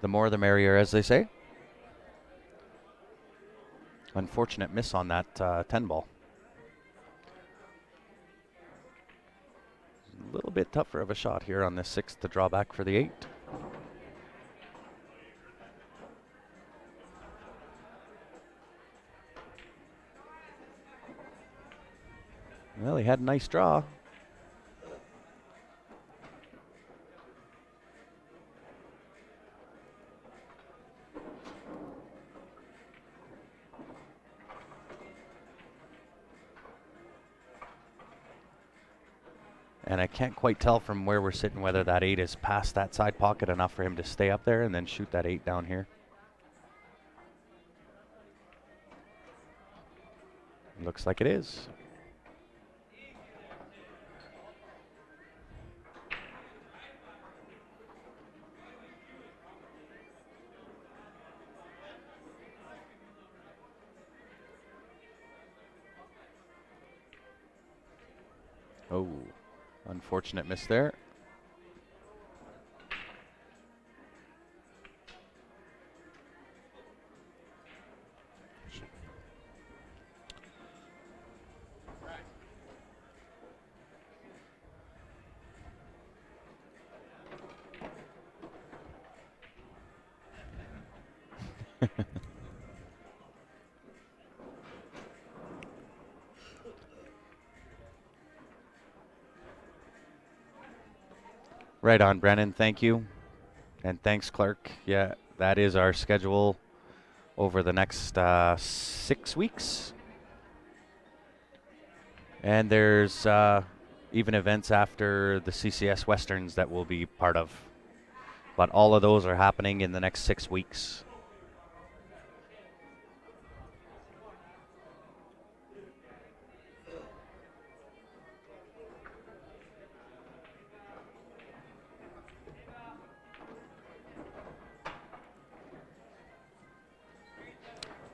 S1: The more the merrier, as they say. Unfortunate miss on that 10 ball. A little bit tougher of a shot here on this 6 to draw back for the 8. Well, he had a nice draw. And I can't quite tell from where we're sitting whether that 8 is past that side pocket enough for him to stay up there and then shoot that 8 down here. Looks like it is. Oh. Unfortunate miss there. Right on, Brennan. Thank you. And thanks, Clark. Yeah, that is our schedule over the next 6 weeks. And there's even events after the CCS Westerns that we'll be part of. But all of those are happening in the next 6 weeks.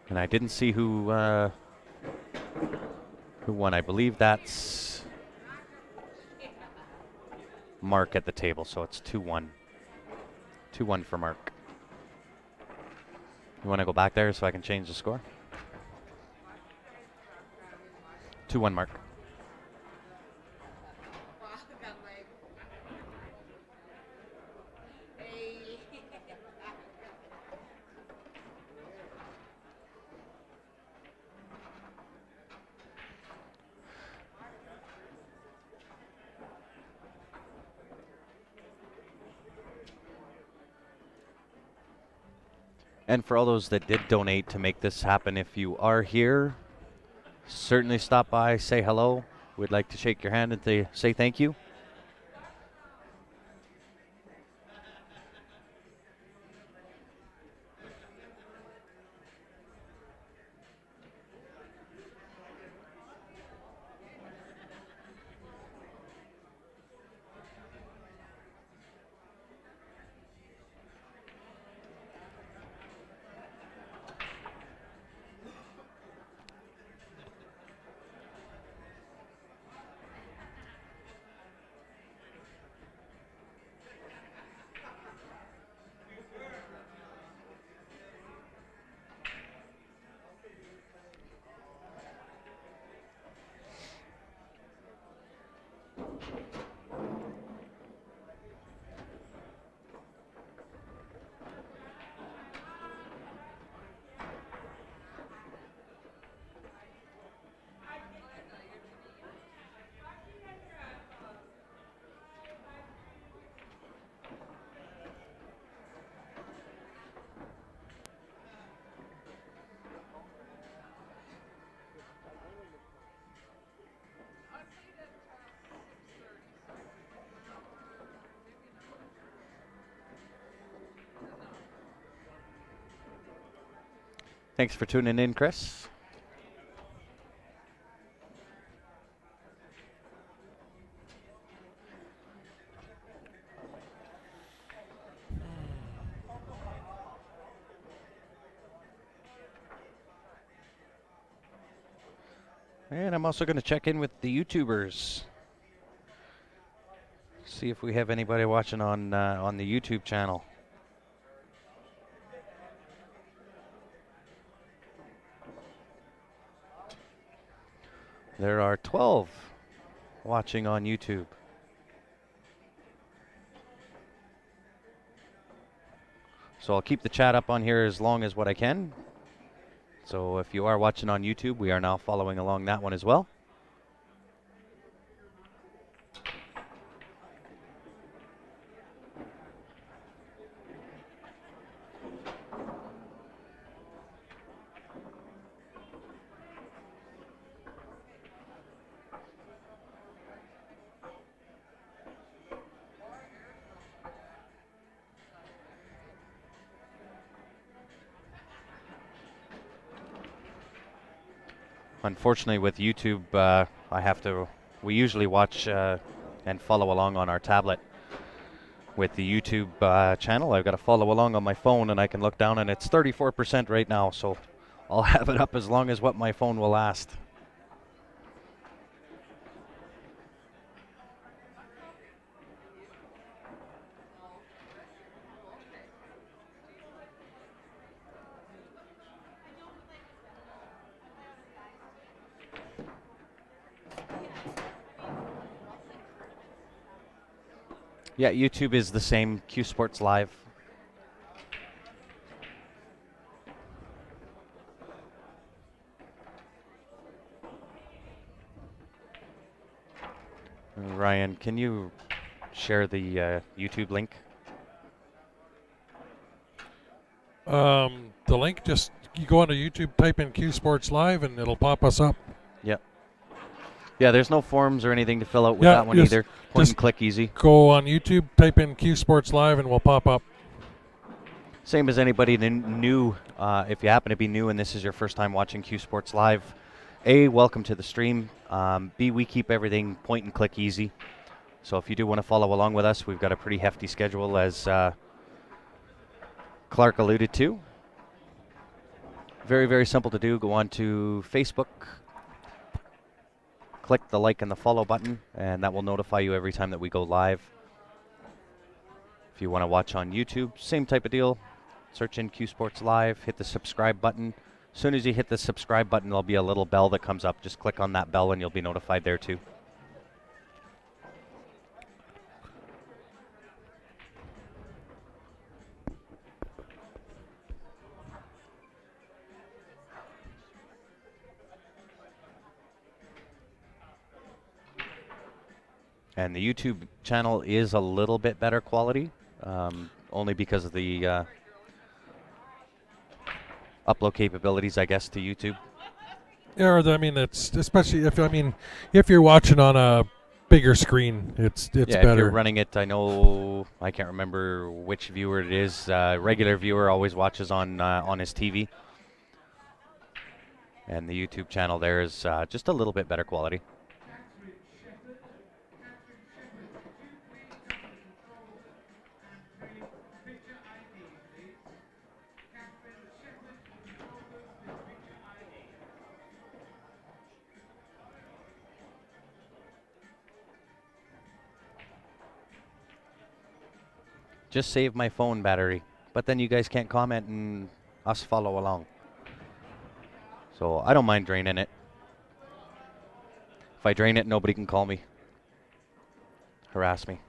S1: And I didn't see who won. I believe that's Mark at the table, so it's 2-1. 2-1 for Mark. You want to go back there so I can change the score? 2-1 Mark. And for all those that did donate to make this happen, if you are here, certainly stop by, say hello. We'd like to shake your hand and say thank you. Thanks for tuning in, Chris. And I'm also going to check in with the YouTubers. See if we have anybody watching on the YouTube channel. There are 12 watching on YouTube. So I'll keep the chat up on here as long as what I can. So if you are watching on YouTube, we are now following along that one as well. Unfortunately, with YouTube, we usually watch and follow along on our tablet. With the YouTube channel, I've got to follow along on my phone, and I can look down, and it's 34% right now, so I'll have it up as long as what my phone will last. Yeah, YouTube is the same, Q Sports Live. Ryan, can you share the YouTube link?
S4: The link, just you go onto YouTube, type in Q Sports Live, and it'll pop us up.
S1: Yep. Yeah, there's no forms or anything to fill out with
S4: Yeah,
S1: that one
S4: just-
S1: either. Point
S4: just-
S1: and click easy.
S4: Go on YouTube, type in Q Sports Live, and we'll pop up.
S1: Same as anybody new. If you happen to be new and this is your first time watching Q Sports Live, A, welcome to the stream. B, we keep everything point and click easy. So if you do want to follow along with us, we've got a pretty hefty schedule, as Clark alluded to. Very, very simple to do. Go on to Facebook, click the like and the follow button, and that will notify you every time that we go live. If you want to watch on YouTube, same type of deal. Search in Q Sports Live, hit the subscribe button. As soon as you hit the subscribe button, there'll be a little bell that comes up. Just click on that bell and you'll be notified there too. And the YouTube channel is a little bit better quality, only because of the upload capabilities, I guess, to YouTube.
S4: Yeah, or I mean, it's especially if you're watching on a bigger screen, it's
S1: Yeah,
S4: better.
S1: if you're running it, I can't remember which viewer it is. Regular viewer always watches on his TV. And the YouTube channel there is just a little bit better quality. Just save my phone battery, but then you guys can't comment and us follow along. So I don't mind draining it. If I drain it, nobody can call me. harass me.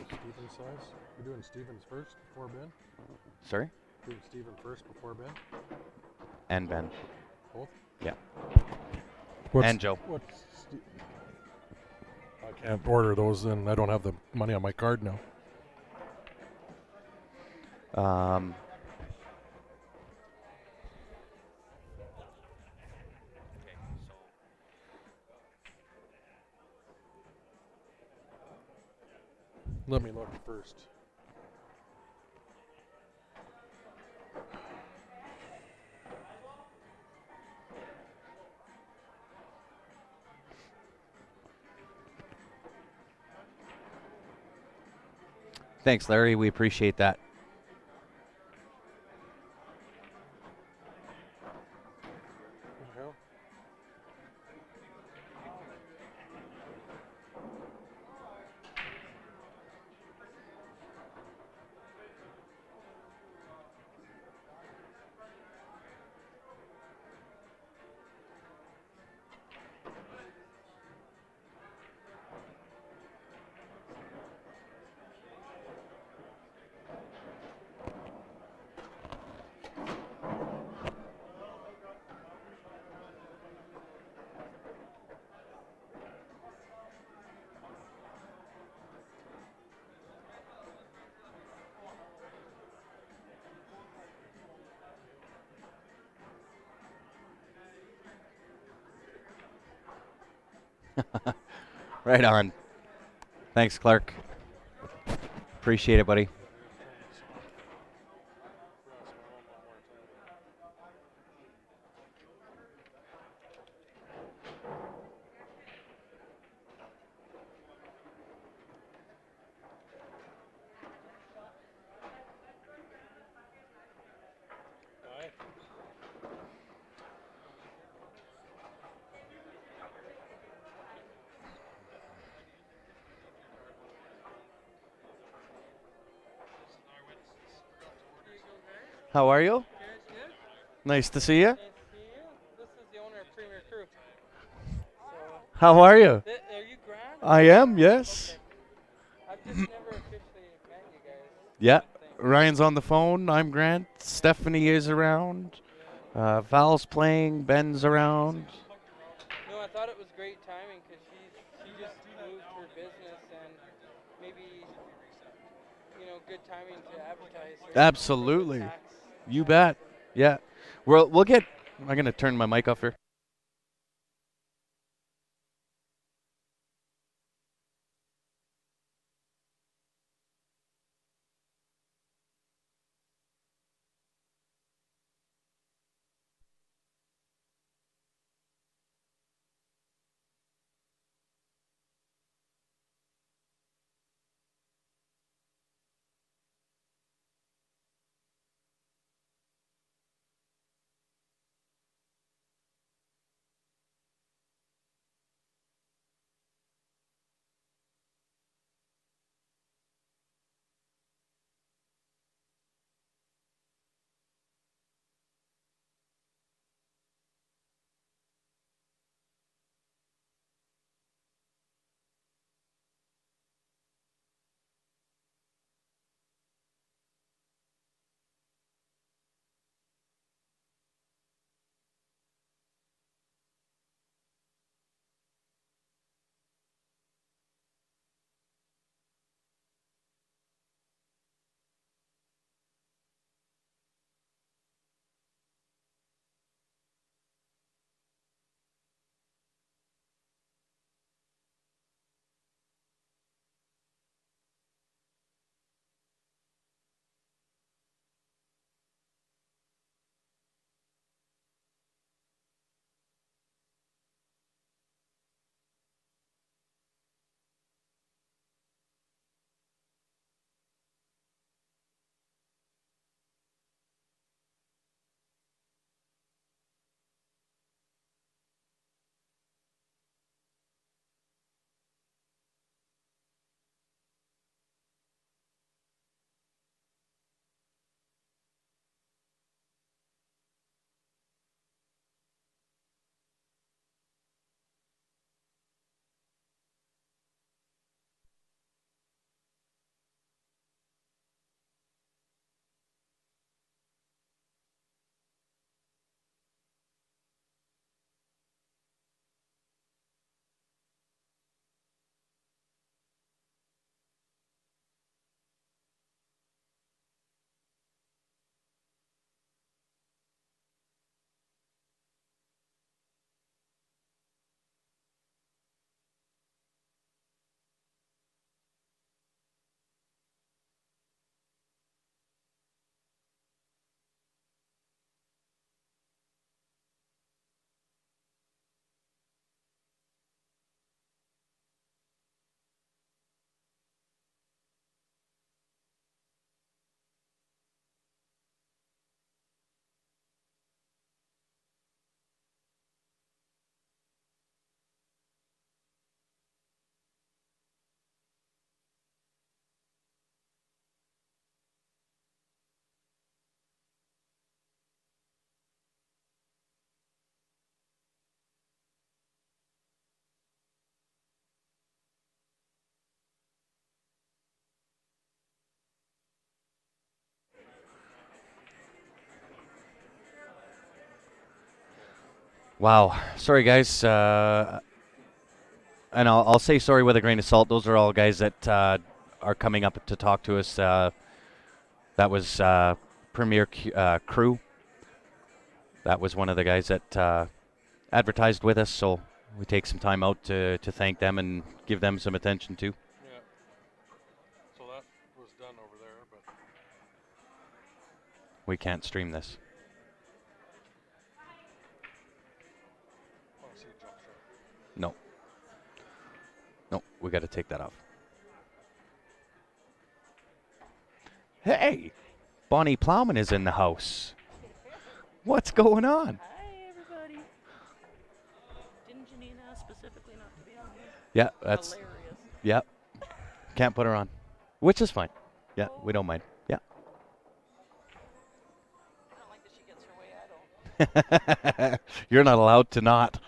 S2: Steven's size. You're doing Stevens first before Ben?
S1: Sorry?
S2: Doing Steven first before Ben?
S1: And Ben.
S2: Both?
S1: Yeah.
S4: What's,
S1: And Joe.
S2: What's
S4: I can't order those, and I don't have the money on my card now.
S1: Um,
S6: Okay, so
S4: Let me look first.
S1: thanks, Larry. We appreciate that.
S2: yeah.
S1: Right on. Thanks, Clark. Appreciate it, buddy. How are you?
S5: Good.
S1: Nice to see you.
S5: Nice to see you. This is the owner of Premier Crew. So,
S1: How are you?
S5: are you Grant?
S1: I am, yes.
S5: Okay. I've just never officially met you guys.
S1: Yeah.
S5: I don't think.
S1: Ryan's on the phone. I'm Grant. Stephanie is around. Val's playing. Ben's around.
S5: No, I thought it was great timing because she just moved her business and maybe, good timing to advertise. Right, for the
S1: Absolutely.
S5: tax.
S1: You bet. Yeah. We'll get. I'm gonna turn my mic off here. Wow. Sorry, guys. And I'll say sorry with a grain of salt. Those are all guys that are coming up to talk to us. That was Premier Crew. That was one of the guys that advertised with us, so we take some time out to thank them and give them some attention too.
S2: Yeah. So that was done over there, but
S1: We can't stream this.
S2: I want to see a jump shot.
S1: No. No, we got to take that off. Hey, Bonnie Plowman is in the house. What's going on?
S8: Hi, everybody. Didn't Janina ask specifically not to be on here?
S1: Yeah, that's
S8: Hilarious.
S1: yeah. Can't put her on, which is fine. Yeah, we don't mind. Yeah.
S8: I don't like that she gets her way. I don't.
S1: You're not allowed to not.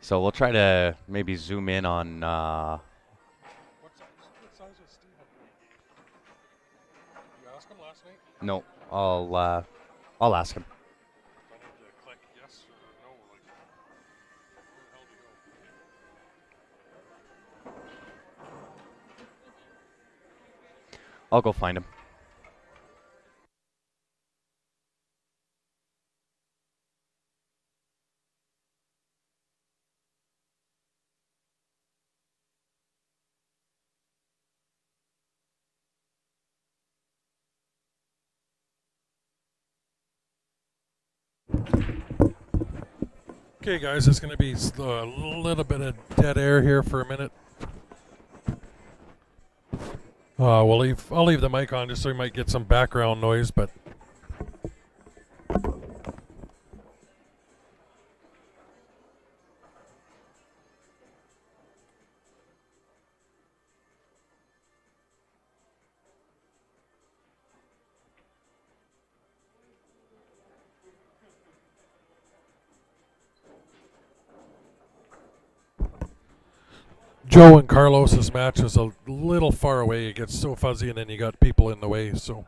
S1: So we'll try to maybe zoom in on.
S2: What size was Steven? You asked him last night?
S1: No, I'll ask him.
S2: I need to click yes or no. Like, where the hell did he go?
S1: I'll go find him.
S4: Okay, guys, it's going to be a little bit of dead air here for a minute. I'll leave the mic on just so we might get some background noise, but Joe and Carlos's match is a little far away. It gets so fuzzy, and then you got people in the way. So,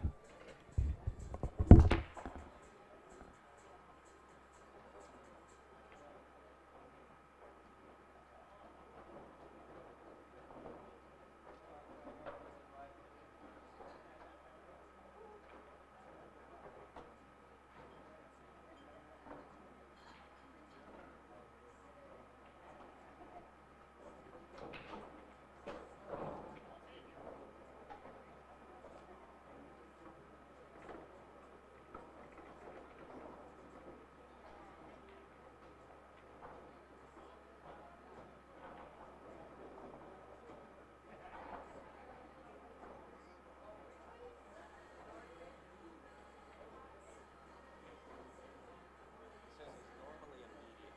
S6: It says it's normally a medium.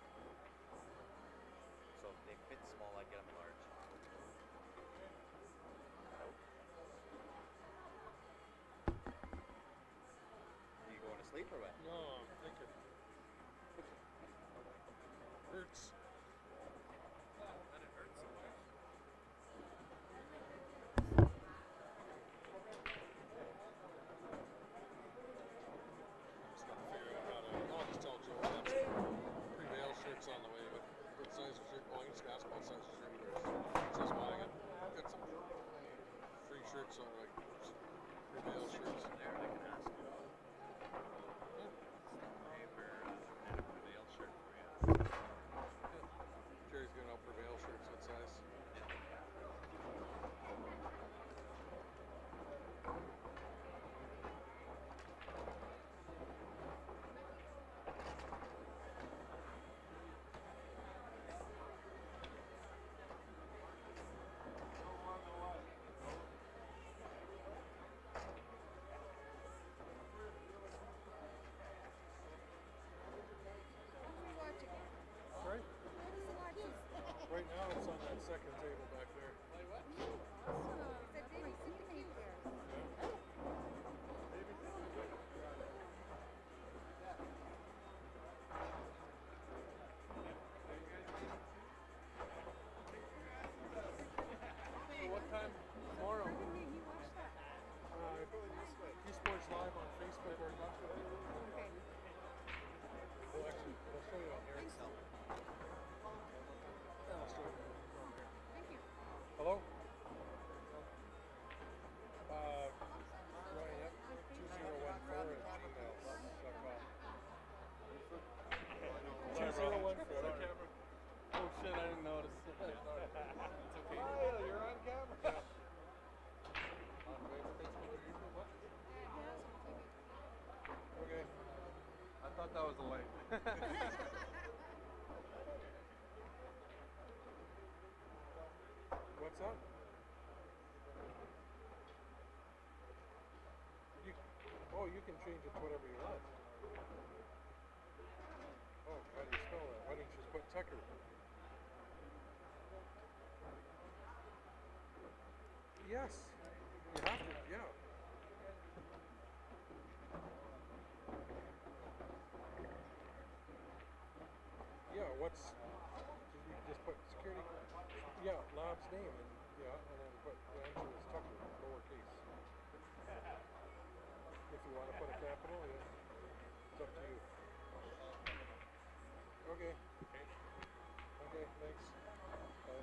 S6: So if they fit small, I get them large. Nope. Are you going to sleep or what?
S2: No, I'm thinking. Hurts.
S6: That it hurts so much.
S2: Just gotta figure out how to. I'll just tell Joe I have some Prevail shirts on the way, but what size of shirt? Oh, you just ask what size of shirt he wears. Says why I got some free shirts on like Prevail shirts.
S6: There, I can ask you. Hey, for a Prevail shirt for you.
S2: Jerry's giving out Prevail shirts. What size? Right? Right now it's on that second table back there. Oh shit, I didn't notice.
S6: It's okay.
S2: Kyle, you're on camera. On Facebook or YouTube, what? Okay. I thought that was a light. What's up? You, oh, you can change it to whatever you want. Oh, how do you spell that? Why didn't you just put Tucker? Yes. You have to, yeah. Yeah, what's, you just put security, yeah, lab's name, and yeah, and then put the answer is Tucker, lowercase. If you want to put a capital, yeah, it's up to you. Okay. Okay, thanks. Bye.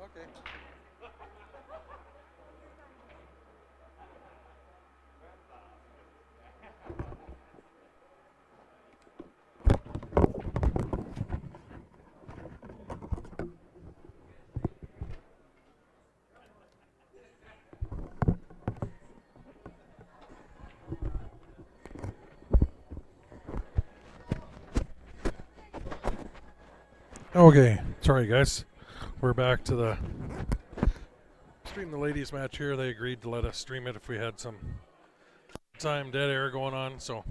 S2: Okay.
S4: Okay, sorry guys. We're back to the stream the ladies match here. They agreed to let us stream it if we had some time dead air going on, so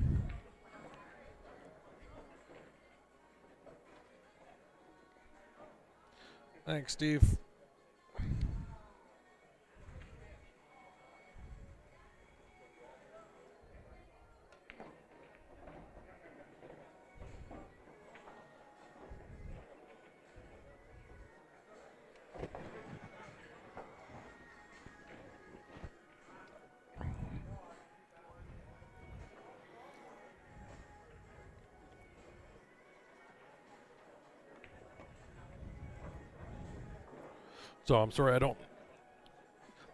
S4: thanks, Steve. So I'm sorry, I don't.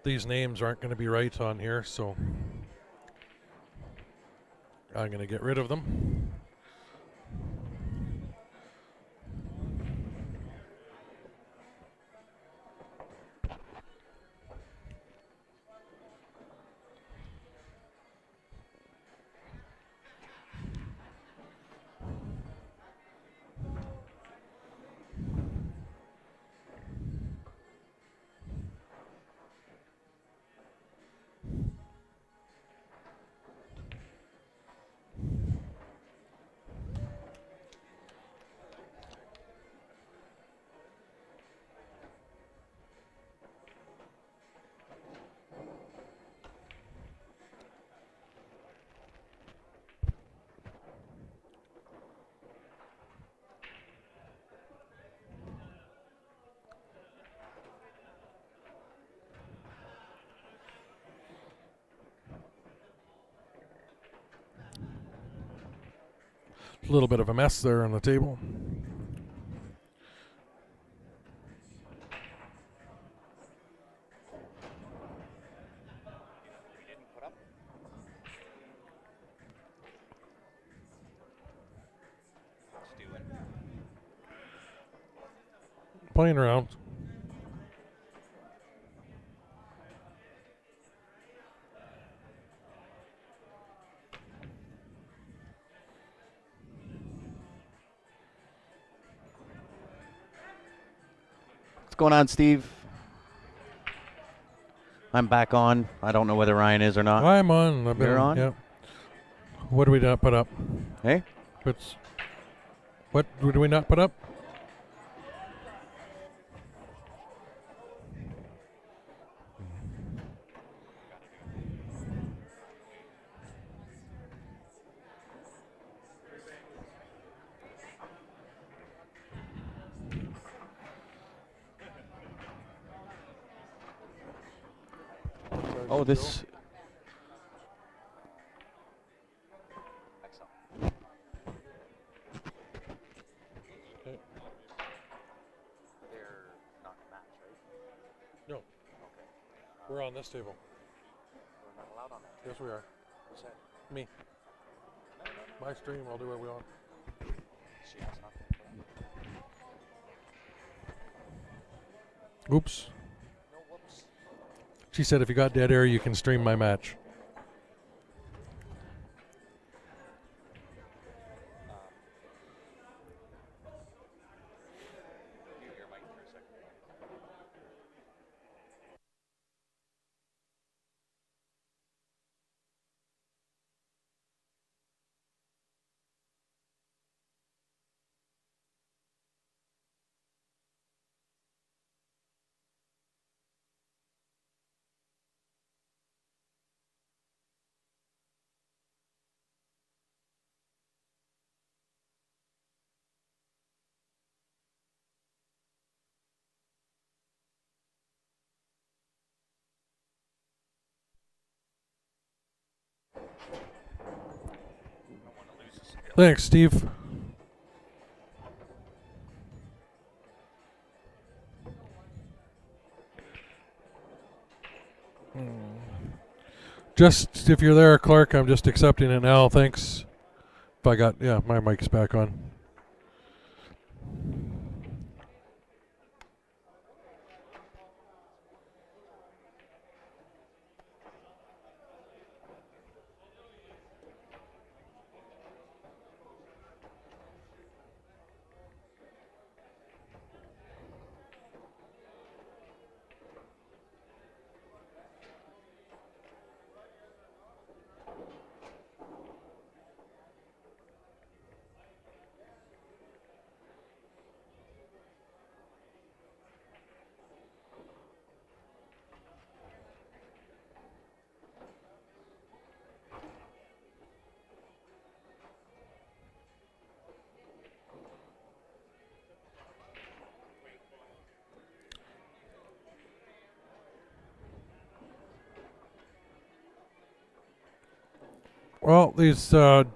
S4: These names aren't going to be right on here, so I'm going to get rid of them. A little bit of a mess there on the table.
S6: He didn't put up. Stewing.
S4: Playing around.
S1: What's going on, Steve? I'm back on. I don't know whether Ryan is or not.
S4: I'm on. I've been
S1: You're on?
S4: Yeah. What do we not put up?
S1: Hey?
S4: What do we not put up?
S1: Oh, this.
S6: They're not match, right?
S4: No.
S6: Okay.
S4: We're on this table.
S6: We're not allowed on that.
S4: Yes, we are.
S6: Who's that?
S4: Me. My stream. I'll do what we want.
S6: She has nothing.
S4: Oops.
S6: No whoops.
S4: She said if you got dead air, you can stream my match.
S6: Mute your mic for a second.
S4: Thanks, Steve. Just if you're there, Clark, I'm just accepting it now. Thanks. If I got, yeah, my mic's back on. Well, these Joy,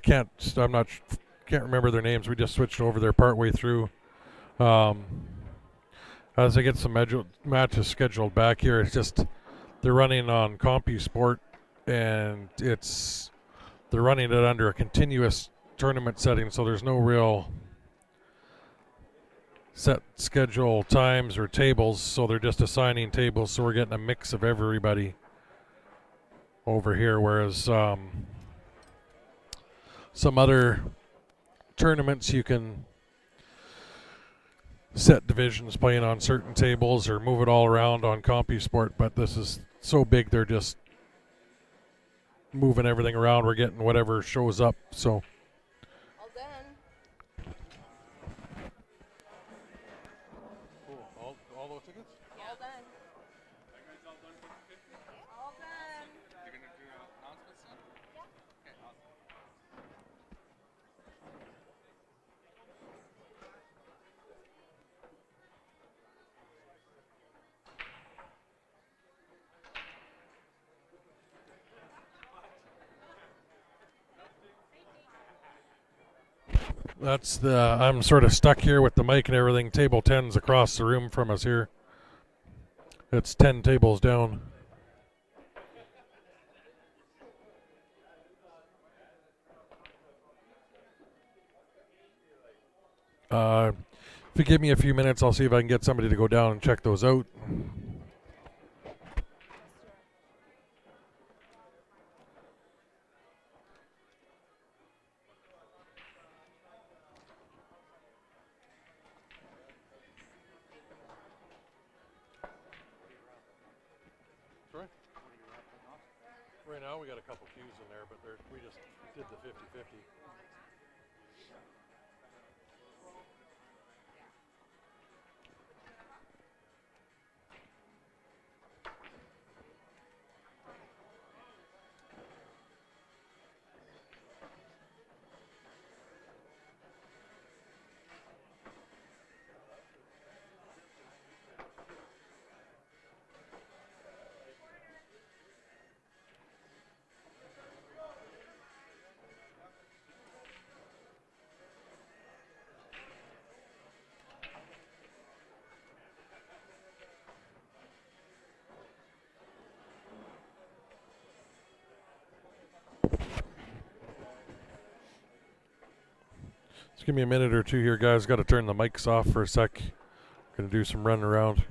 S4: can't remember their names. We just switched over there partway through. As I get some matches scheduled back here, it's just they're running on CompuSport, and they're running it under a continuous tournament setting, so there's no real set schedule times or tables, so they're just assigning tables, so we're getting a mix of everybody over here, whereas some other tournaments you can set divisions playing on certain tables or move it all around on CompuSport, but this is so big they're just moving everything around. We're getting whatever shows up, so
S3: All done.
S4: cool. All those tickets?
S3: All done. All done.
S2: You're gonna do announcements soon?
S3: Yeah.
S2: Okay, awesome.
S4: I'm sort of stuck here with the mic and everything. Table 10's across the room from us here. It's 10 tables down. If you give me a few minutes, I'll see if I can get somebody to go down and check those out. Right now we got a couple cues in there, but we just did the 50-50. Just give me a minute or two here, guys. Got to turn the mics off for a sec. Gonna do some running around.